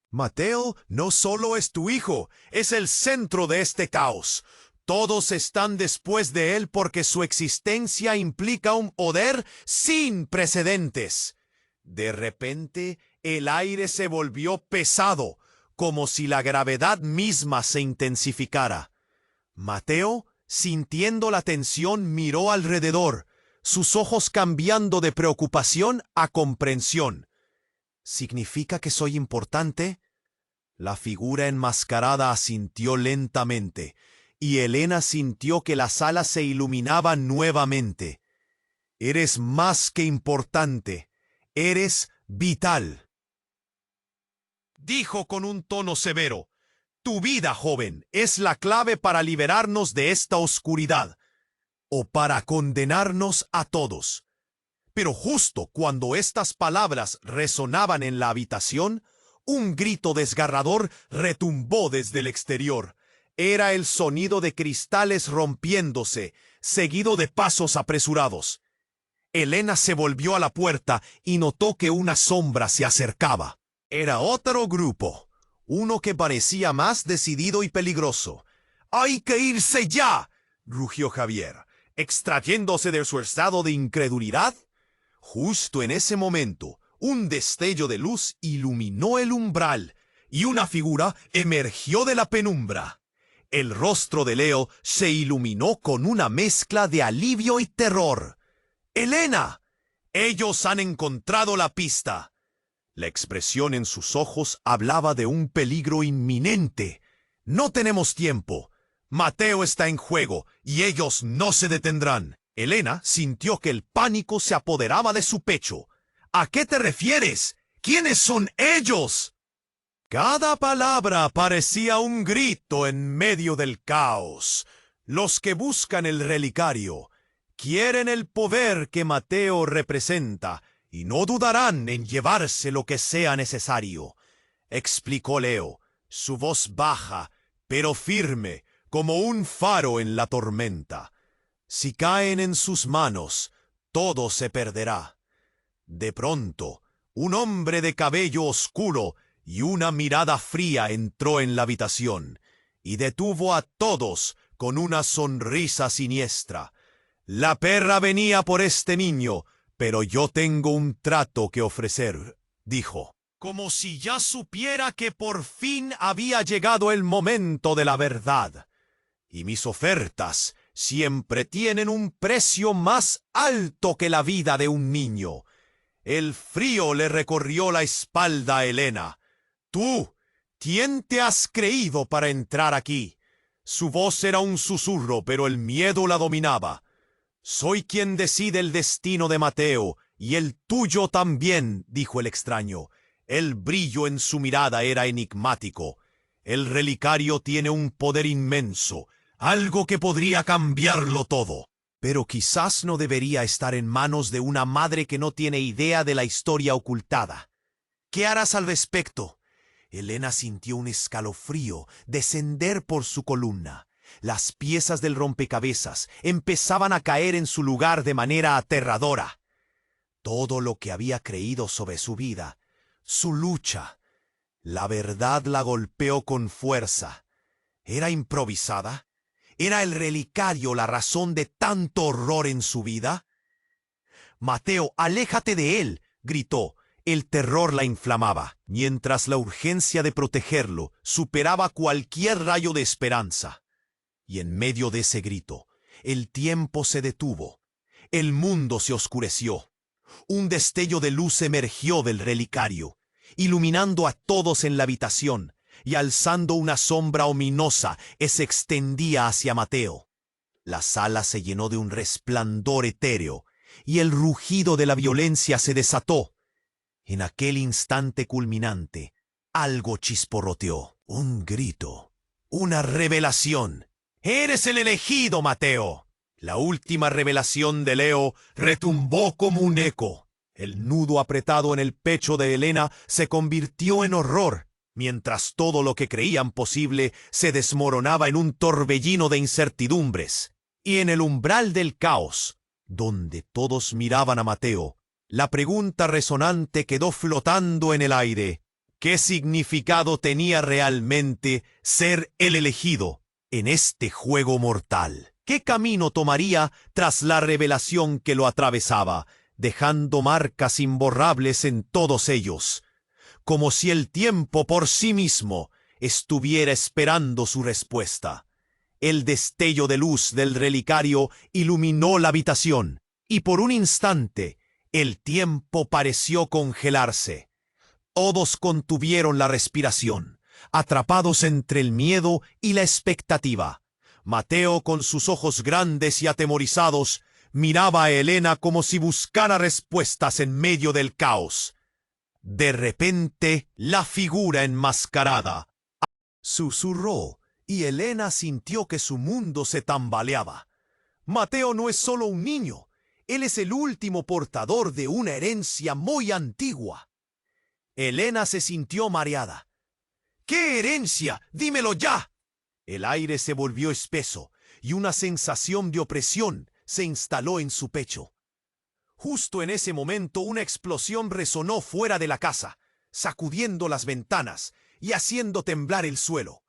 Mateo no solo es tu hijo, es el centro de este caos. Todos están después de él porque su existencia implica un poder sin precedentes. De repente, el aire se volvió pesado, como si la gravedad misma se intensificara. Mateo, sintiendo la tensión, miró alrededor, sus ojos cambiando de preocupación a comprensión. ¿Significa que soy importante? La figura enmascarada asintió lentamente, y Helena sintió que la sala se iluminaba nuevamente. Eres más que importante, eres vital, dijo con un tono severo. Tu vida, joven, es la clave para liberarnos de esta oscuridad, o para condenarnos a todos. Pero justo cuando estas palabras resonaban en la habitación, un grito desgarrador retumbó desde el exterior. Era el sonido de cristales rompiéndose, seguido de pasos apresurados. Helena se volvió a la puerta y notó que una sombra se acercaba. Era otro grupo, uno que parecía más decidido y peligroso. ¡Hay que irse ya!, rugió Javier, extrayéndose de su estado de incredulidad. Justo en ese momento, un destello de luz iluminó el umbral y una figura emergió de la penumbra. El rostro de Leo se iluminó con una mezcla de alivio y terror. ¡Helena!, Ellos han encontrado la pista. La expresión en sus ojos hablaba de un peligro inminente. No tenemos tiempo. Mateo está en juego y ellos no se detendrán. Elena sintió que el pánico se apoderaba de su pecho. ¿A qué te refieres? ¿Quiénes son ellos? Cada palabra parecía un grito en medio del caos. Los que buscan el relicario quieren el poder que Mateo representa y no dudarán en llevarse lo que sea necesario, explicó Leo, su voz baja, pero firme, como un faro en la tormenta. Si caen en sus manos, todo se perderá. De pronto, un hombre de cabello oscuro y una mirada fría entró en la habitación y detuvo a todos con una sonrisa siniestra. La perra venía por este niño, pero yo tengo un trato que ofrecer, dijo, como si ya supiera que por fin había llegado el momento de la verdad. Y mis ofertas siempre tienen un precio más alto que la vida de un niño. El frío le recorrió la espalda a Elena. Tú, ¿quién te has creído para entrar aquí? Su voz era un susurro, pero el miedo la dominaba. Soy quien decide el destino de Mateo, y el tuyo también, dijo el extraño. El brillo en su mirada era enigmático. El relicario tiene un poder inmenso, algo que podría cambiarlo todo. Pero quizás no debería estar en manos de una madre que no tiene idea de la historia ocultada. ¿Qué harás al respecto? Elena sintió un escalofrío descender por su columna. Las piezas del rompecabezas empezaban a caer en su lugar de manera aterradora. Todo lo que había creído sobre su vida, su lucha, la verdad la golpeó con fuerza. ¿Era improvisada? ¿Era el relicario la razón de tanto horror en su vida? Mateo, aléjate de él, gritó. El terror la inflamaba, mientras la urgencia de protegerlo superaba cualquier rayo de esperanza. Y en medio de ese grito, el tiempo se detuvo. El mundo se oscureció. Un destello de luz emergió del relicario, iluminando a todos en la habitación, y alzando una sombra ominosa que se extendía hacia Mateo. La sala se llenó de un resplandor etéreo, y el rugido de la violencia se desató. En aquel instante culminante, algo chisporroteó. Un grito. Una revelación. ¡Eres el elegido, Mateo! La última revelación de Leo retumbó como un eco. El nudo apretado en el pecho de Elena se convirtió en horror, mientras todo lo que creían posible se desmoronaba en un torbellino de incertidumbres. Y en el umbral del caos, donde todos miraban a Mateo, la pregunta resonante quedó flotando en el aire. ¿Qué significado tenía realmente ser el elegido en este juego mortal? ¿Qué camino tomaría tras la revelación que lo atravesaba, dejando marcas imborrables en todos ellos? Como si el tiempo por sí mismo estuviera esperando su respuesta. El destello de luz del relicario iluminó la habitación, y por un instante el tiempo pareció congelarse. Todos contuvieron la respiración, atrapados entre el miedo y la expectativa. Mateo, con sus ojos grandes y atemorizados, miraba a Elena como si buscara respuestas en medio del caos. De repente, la figura enmascarada susurró, y Elena sintió que su mundo se tambaleaba. Mateo no es solo un niño, él es el último portador de una herencia muy antigua. Elena se sintió mareada. ¿Qué herencia? ¡Dímelo ya! El aire se volvió espeso, y una sensación de opresión se instaló en su pecho. Justo en ese momento una explosión resonó fuera de la casa, sacudiendo las ventanas y haciendo temblar el suelo.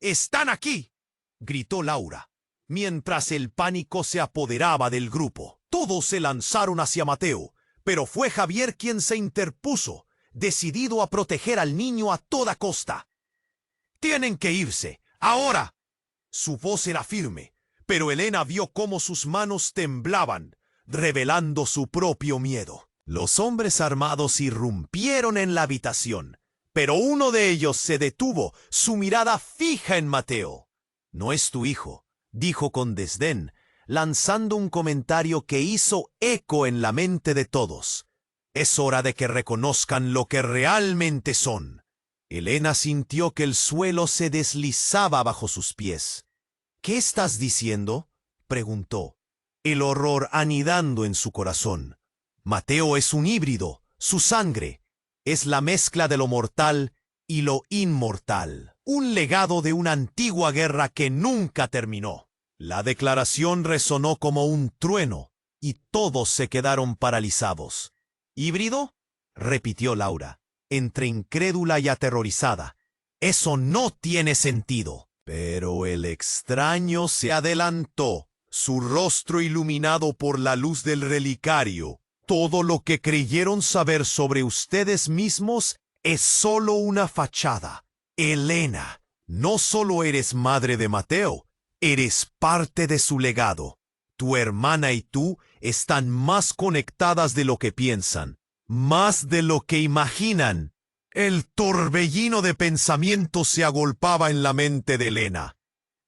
¡Están aquí!, gritó Laura, mientras el pánico se apoderaba del grupo. Todos se lanzaron hacia Mateo, pero fue Javier quien se interpuso, decidido a proteger al niño a toda costa. «Tienen que irse, ahora». Su voz era firme, pero Elena vio cómo sus manos temblaban. revelando su propio miedo. Los hombres armados irrumpieron en la habitación, pero uno de ellos se detuvo, su mirada fija en Mateo. «No es tu hijo», dijo con desdén, lanzando un comentario que hizo eco en la mente de todos. «Es hora de que reconozcan lo que realmente son». Elena sintió que el suelo se deslizaba bajo sus pies. «¿Qué estás diciendo?», preguntó, el horror anidando en su corazón. «Mateo es un híbrido, su sangre es la mezcla de lo mortal y lo inmortal, un legado de una antigua guerra que nunca terminó». La declaración resonó como un trueno y todos se quedaron paralizados. «¿Híbrido?», repitió Laura, entre incrédula y aterrorizada. «Eso no tiene sentido». Pero el extraño se adelantó, su rostro iluminado por la luz del relicario. «Todo lo que creyeron saber sobre ustedes mismos es solo una fachada. Elena, no solo eres madre de Mateo, eres parte de su legado. Tu hermana y tú están más conectadas de lo que piensan, más de lo que imaginan». El torbellino de pensamientos se agolpaba en la mente de Elena.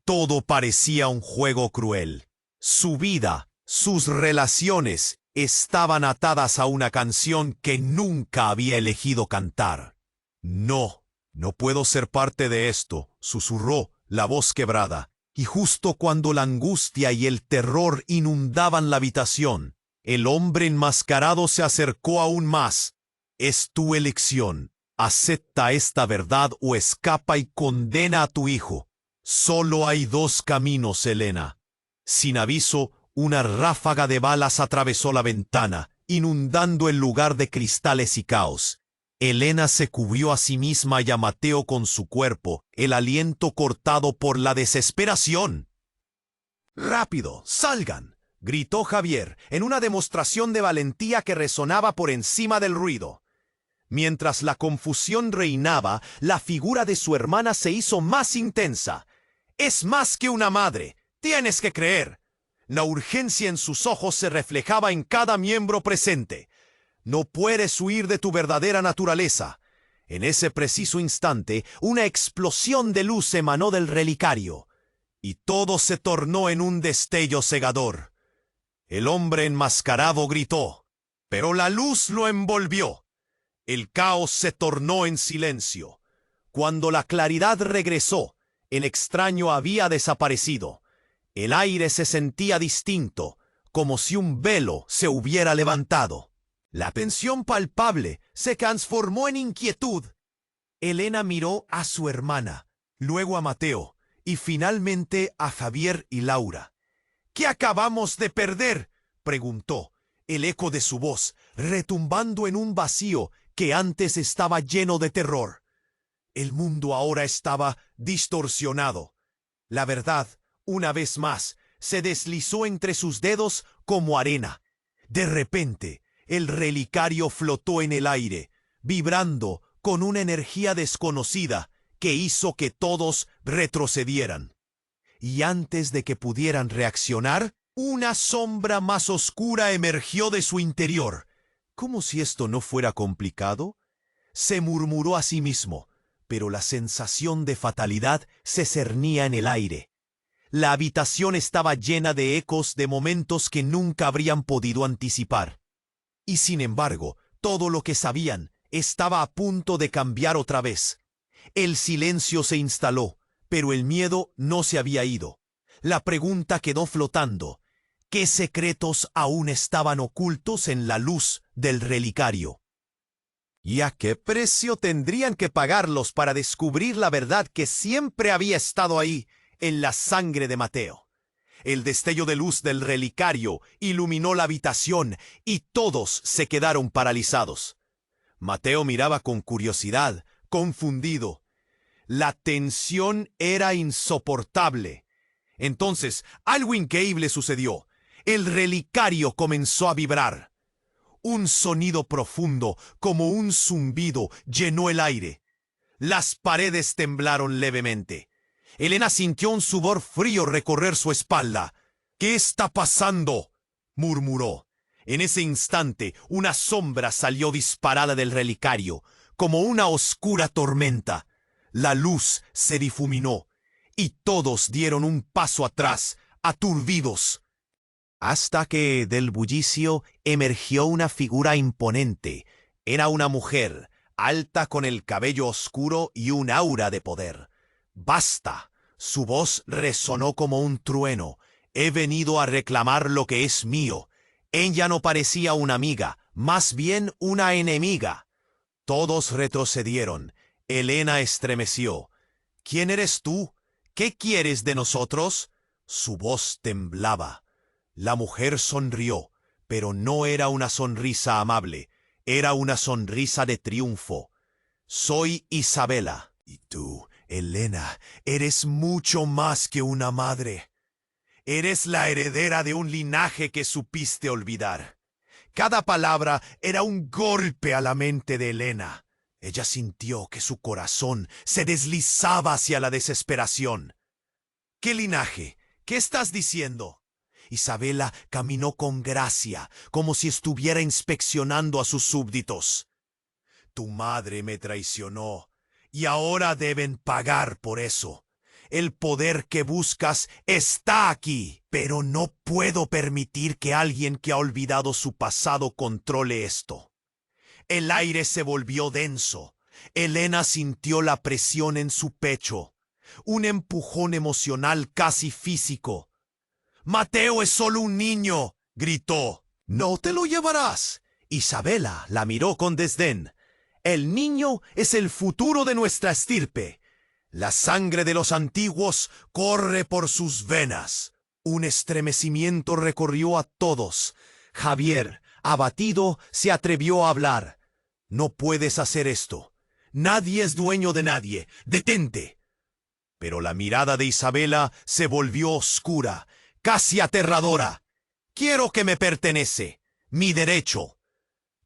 Todo parecía un juego cruel. Su vida, sus relaciones, estaban atadas a una canción que nunca había elegido cantar. «No, no puedo ser parte de esto», susurró, la voz quebrada. Y justo cuando la angustia y el terror inundaban la habitación, el hombre enmascarado se acercó aún más. «Es tu elección. Acepta esta verdad o escapa y condena a tu hijo. Solo hay dos caminos, Elena». Sin aviso, una ráfaga de balas atravesó la ventana, inundando el lugar de cristales y caos. Elena se cubrió a sí misma y a Mateo con su cuerpo, el aliento cortado por la desesperación. «¡Rápido, salgan!», gritó Javier, en una demostración de valentía que resonaba por encima del ruido. Mientras la confusión reinaba, la figura de su hermana se hizo más intensa. «Es más que una madre, tienes que creer». La urgencia en sus ojos se reflejaba en cada miembro presente. «No puedes huir de tu verdadera naturaleza». En ese preciso instante, una explosión de luz emanó del relicario, y todo se tornó en un destello cegador. El hombre enmascarado gritó, pero la luz lo envolvió. El caos se tornó en silencio. Cuando la claridad regresó, el extraño había desaparecido. El aire se sentía distinto, como si un velo se hubiera levantado. La tensión palpable se transformó en inquietud. Elena miró a su hermana, luego a Mateo, y finalmente a Javier y Laura. «¿Qué acabamos de perder?», preguntó, el eco de su voz retumbando en un vacío que antes estaba lleno de terror. El mundo ahora estaba distorsionado. La verdad, una vez más, se deslizó entre sus dedos como arena. De repente, el relicario flotó en el aire, vibrando con una energía desconocida que hizo que todos retrocedieran. Y antes de que pudieran reaccionar, una sombra más oscura emergió de su interior. «¿Como si esto no fuera complicado?», se murmuró a sí mismo, pero la sensación de fatalidad se cernía en el aire. La habitación estaba llena de ecos de momentos que nunca habrían podido anticipar. Y sin embargo, todo lo que sabían estaba a punto de cambiar otra vez. El silencio se instaló, pero el miedo no se había ido. La pregunta quedó flotando. ¿Qué secretos aún estaban ocultos en la luz del relicario? ¿Y a qué precio tendrían que pagarlos para descubrir la verdad que siempre había estado ahí, en la sangre de Mateo? El destello de luz del relicario iluminó la habitación y todos se quedaron paralizados. Mateo miraba con curiosidad, confundido. La tensión era insoportable. Entonces, algo increíble sucedió. El relicario comenzó a vibrar. Un sonido profundo, como un zumbido, llenó el aire. Las paredes temblaron levemente. Elena sintió un sudor frío recorrer su espalda. «¿Qué está pasando?», murmuró. En ese instante, una sombra salió disparada del relicario, como una oscura tormenta. La luz se difuminó, y todos dieron un paso atrás, aturdidos. Hasta que del bullicio emergió una figura imponente. Era una mujer, alta con el cabello oscuro y un aura de poder. ¡Basta! Su voz resonó como un trueno. He venido a reclamar lo que es mío. Ella no parecía una amiga, más bien una enemiga. Todos retrocedieron. Elena estremeció. ¿Quién eres tú? ¿Qué quieres de nosotros? Su voz temblaba. La mujer sonrió, pero no era una sonrisa amable. Era una sonrisa de triunfo. Soy Isabela. Y tú, Elena, eres mucho más que una madre. Eres la heredera de un linaje que supiste olvidar. Cada palabra era un golpe a la mente de Elena. Ella sintió que su corazón se deslizaba hacia la desesperación. ¿Qué linaje? ¿Qué estás diciendo? Isabela caminó con gracia, como si estuviera inspeccionando a sus súbditos. Tu madre me traicionó, y ahora deben pagar por eso. El poder que buscas está aquí, pero no puedo permitir que alguien que ha olvidado su pasado controle esto. El aire se volvió denso. Elena sintió la presión en su pecho, un empujón emocional casi físico. «Mateo es solo un niño», gritó. «No te lo llevarás». Isabela la miró con desdén. «El niño es el futuro de nuestra estirpe. La sangre de los antiguos corre por sus venas». Un estremecimiento recorrió a todos. Javier, abatido, se atrevió a hablar. «No puedes hacer esto. Nadie es dueño de nadie. Detente». Pero la mirada de Isabela se volvió oscura, casi aterradora. «Quiero que me pertenece. Mi derecho».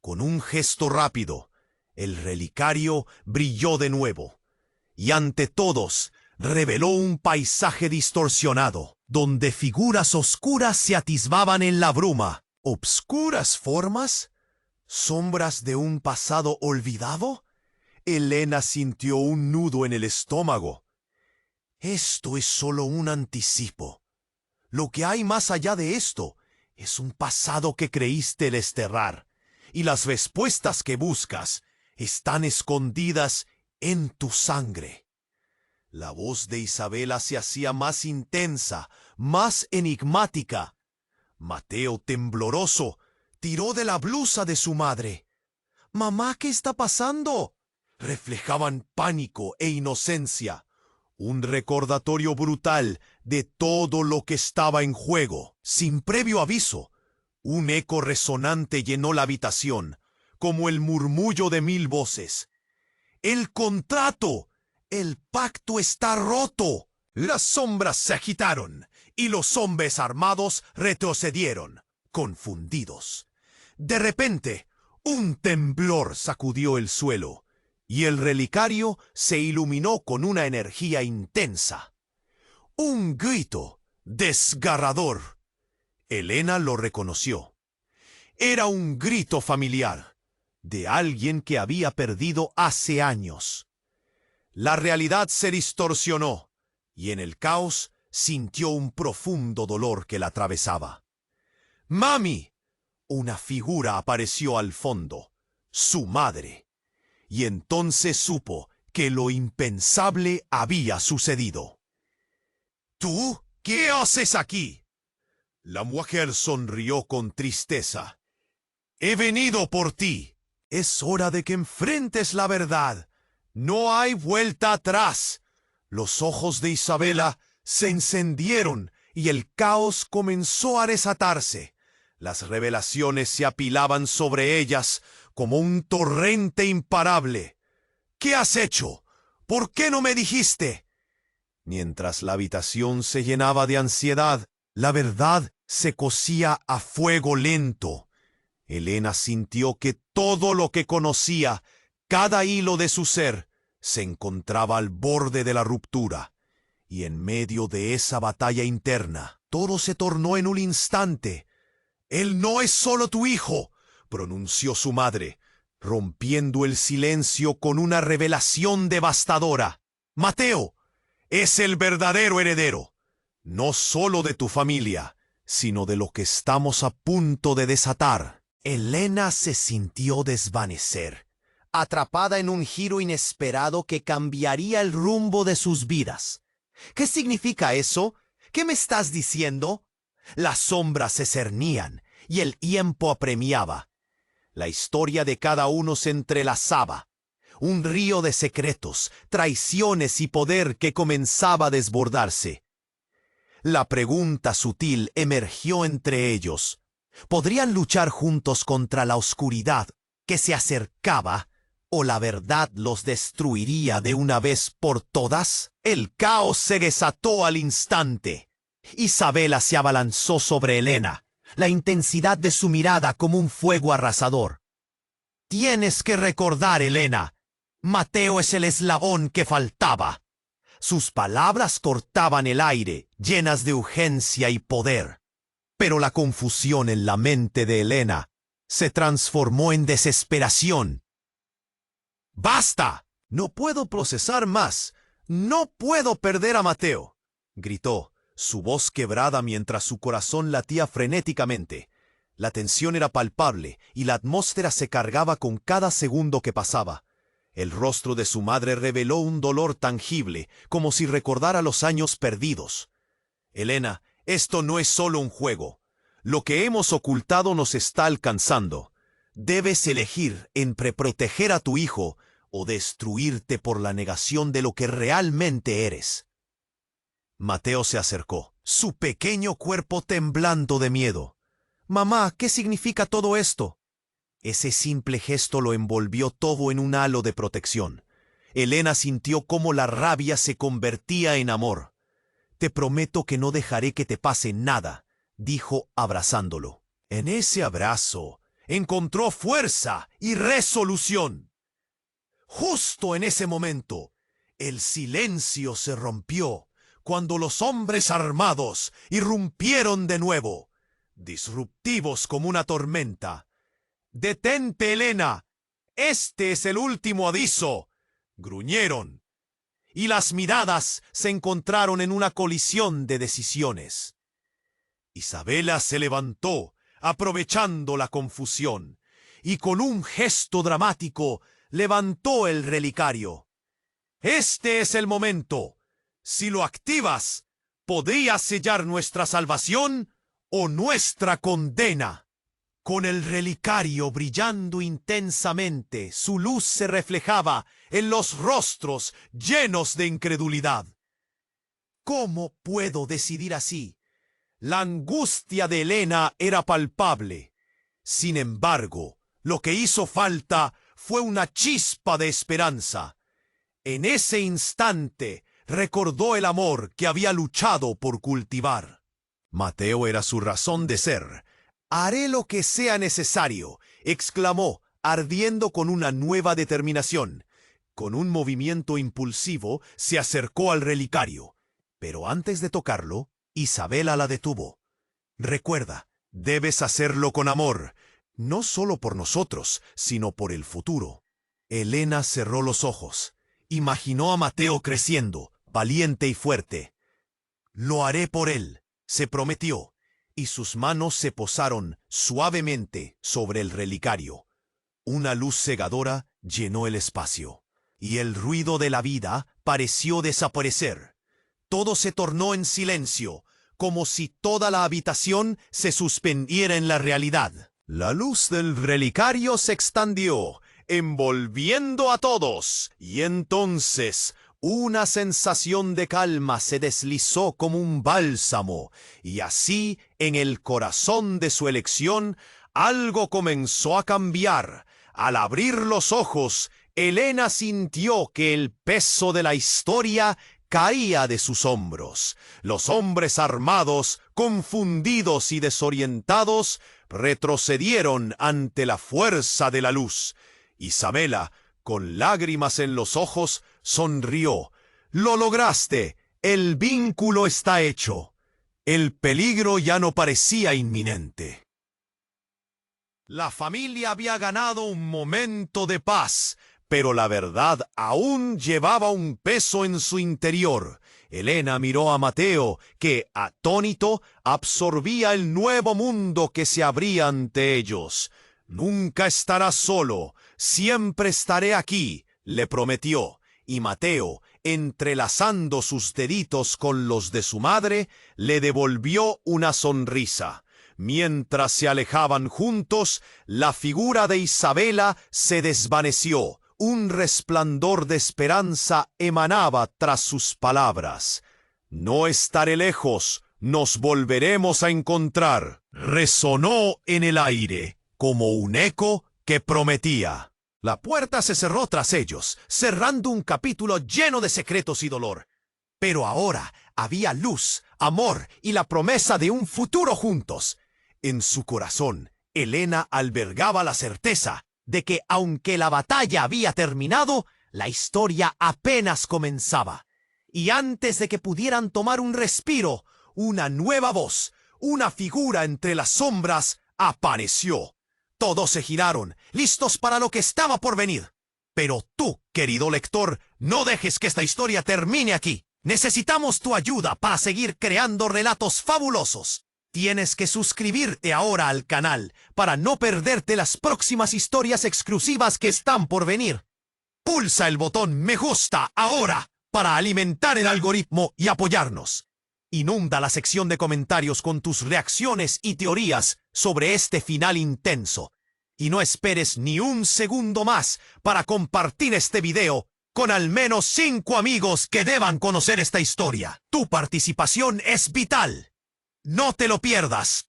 Con un gesto rápido, el relicario brilló de nuevo. Y ante todos, reveló un paisaje distorsionado, donde figuras oscuras se atisbaban en la bruma. ¿Obscuras formas? ¿Sombras de un pasado olvidado? Elena sintió un nudo en el estómago. Esto es solo un anticipo. Lo que hay más allá de esto es un pasado que creíste desterrar, y las respuestas que buscas están escondidas en tu sangre. La voz de Isabela se hacía más intensa, más enigmática. Mateo, tembloroso, tiró de la blusa de su madre. «Mamá, ¿qué está pasando?» Reflejaban pánico e inocencia. Un recordatorio brutal de todo lo que estaba en juego. Sin previo aviso, un eco resonante llenó la habitación, como el murmullo de 1000 voces. «¡El contrato! ¡El pacto está roto!». Las sombras se agitaron, y los hombres armados retrocedieron, confundidos. De repente, un temblor sacudió el suelo, y el relicario se iluminó con una energía intensa. Un grito desgarrador. Elena lo reconoció. Era un grito familiar, de alguien que había perdido hace años. La realidad se distorsionó, y en el caos sintió un profundo dolor que la atravesaba. «¡Mami!». Una figura apareció al fondo, su madre. Y entonces supo que lo impensable había sucedido. «¿Tú? ¿Qué haces aquí?». La mujer sonrió con tristeza. «He venido por ti. Es hora de que enfrentes la verdad. No hay vuelta atrás». Los ojos de Isabela se encendieron y el caos comenzó a desatarse. Las revelaciones se apilaban sobre ellas como un torrente imparable. «¿Qué has hecho? ¿Por qué no me dijiste?». Mientras la habitación se llenaba de ansiedad, la verdad se cocía a fuego lento. Elena sintió que todo lo que conocía, cada hilo de su ser, se encontraba al borde de la ruptura. Y en medio de esa batalla interna, todo se tornó en un instante. Él no es solo tu hijo, pronunció su madre, rompiendo el silencio con una revelación devastadora. Mateo es el verdadero heredero, no solo de tu familia, sino de lo que estamos a punto de desatar. Elena se sintió desvanecer, atrapada en un giro inesperado que cambiaría el rumbo de sus vidas. ¿Qué significa eso? ¿Qué me estás diciendo? Las sombras se cernían y el tiempo apremiaba. La historia de cada uno se entrelazaba. Un río de secretos, traiciones y poder que comenzaba a desbordarse. La pregunta sutil emergió entre ellos. ¿Podrían luchar juntos contra la oscuridad que se acercaba, o la verdad los destruiría de una vez por todas? El caos se desató al instante. Isabela se abalanzó sobre Elena, la intensidad de su mirada como un fuego arrasador. Tienes que recordar, Elena, Mateo es el eslabón que faltaba. Sus palabras cortaban el aire, llenas de urgencia y poder. Pero la confusión en la mente de Elena se transformó en desesperación. ¡Basta! No puedo procesar más. No puedo perder a Mateo, gritó, su voz quebrada mientras su corazón latía frenéticamente. La tensión era palpable y la atmósfera se cargaba con cada segundo que pasaba. El rostro de su madre reveló un dolor tangible, como si recordara los años perdidos. Elena, esto no es solo un juego. Lo que hemos ocultado nos está alcanzando. Debes elegir entre proteger a tu hijo o destruirte por la negación de lo que realmente eres. Mateo se acercó, su pequeño cuerpo temblando de miedo. Mamá, ¿qué significa todo esto? Ese simple gesto lo envolvió todo en un halo de protección. Elena sintió cómo la rabia se convertía en amor. Te prometo que no dejaré que te pase nada, dijo abrazándolo. En ese abrazo encontró fuerza y resolución. Justo en ese momento, el silencio se rompió cuando los hombres armados irrumpieron de nuevo, disruptivos como una tormenta. «¡Detente, Elena! Este es el último aviso», gruñeron, y las miradas se encontraron en una colisión de decisiones. Isabela se levantó, aprovechando la confusión, y con un gesto dramático levantó el relicario. «Este es el momento. Si lo activas, podría sellar nuestra salvación o nuestra condena». Con el relicario brillando intensamente, su luz se reflejaba en los rostros llenos de incredulidad. ¿Cómo puedo decidir así? La angustia de Elena era palpable. Sin embargo, lo que hizo falta fue una chispa de esperanza. En ese instante recordó el amor que había luchado por cultivar. Mateo era su razón de ser. «Haré lo que sea necesario», exclamó, ardiendo con una nueva determinación. Con un movimiento impulsivo se acercó al relicario, pero antes de tocarlo, Isabela la detuvo. «Recuerda, debes hacerlo con amor, no solo por nosotros, sino por el futuro». Elena cerró los ojos. Imaginó a Mateo creciendo, valiente y fuerte. «Lo haré por él», se prometió, y sus manos se posaron suavemente sobre el relicario. Una luz cegadora llenó el espacio, y el ruido de la vida pareció desaparecer. Todo se tornó en silencio, como si toda la habitación se suspendiera en la realidad. La luz del relicario se extendió, envolviendo a todos, y entonces una sensación de calma se deslizó como un bálsamo, y así, en el corazón de su elección, algo comenzó a cambiar. Al abrir los ojos, Elena sintió que el peso de la historia caía de sus hombros. Los hombres armados, confundidos y desorientados, retrocedieron ante la fuerza de la luz. Isabela, con lágrimas en los ojos, sonrió. «Lo lograste. El vínculo está hecho». El peligro ya no parecía inminente. La familia había ganado un momento de paz, pero la verdad aún llevaba un peso en su interior. Helena miró a Mateo, que, atónito, absorbía el nuevo mundo que se abría ante ellos. «Nunca estarás solo, siempre estaré aquí», le prometió, y Mateo, entrelazando sus deditos con los de su madre, le devolvió una sonrisa. Mientras se alejaban juntos, la figura de Isabela se desvaneció. Un resplandor de esperanza emanaba tras sus palabras. «No estaré lejos, nos volveremos a encontrar», resonó en el aire, como un eco que prometía. La puerta se cerró tras ellos, cerrando un capítulo lleno de secretos y dolor. Pero ahora había luz, amor y la promesa de un futuro juntos. En su corazón, Helena albergaba la certeza de que, aunque la batalla había terminado, la historia apenas comenzaba. Y antes de que pudieran tomar un respiro, una nueva voz, una figura entre las sombras, apareció. Todos se giraron, listos para lo que estaba por venir. Pero tú, querido lector, no dejes que esta historia termine aquí. Necesitamos tu ayuda para seguir creando relatos fabulosos. Tienes que suscribirte ahora al canal para no perderte las próximas historias exclusivas que están por venir. Pulsa el botón me gusta ahora para alimentar el algoritmo y apoyarnos. Inunda la sección de comentarios con tus reacciones y teorías sobre este final intenso. Y no esperes ni un segundo más para compartir este video con al menos 5 amigos que deban conocer esta historia. Tu participación es vital. No te lo pierdas.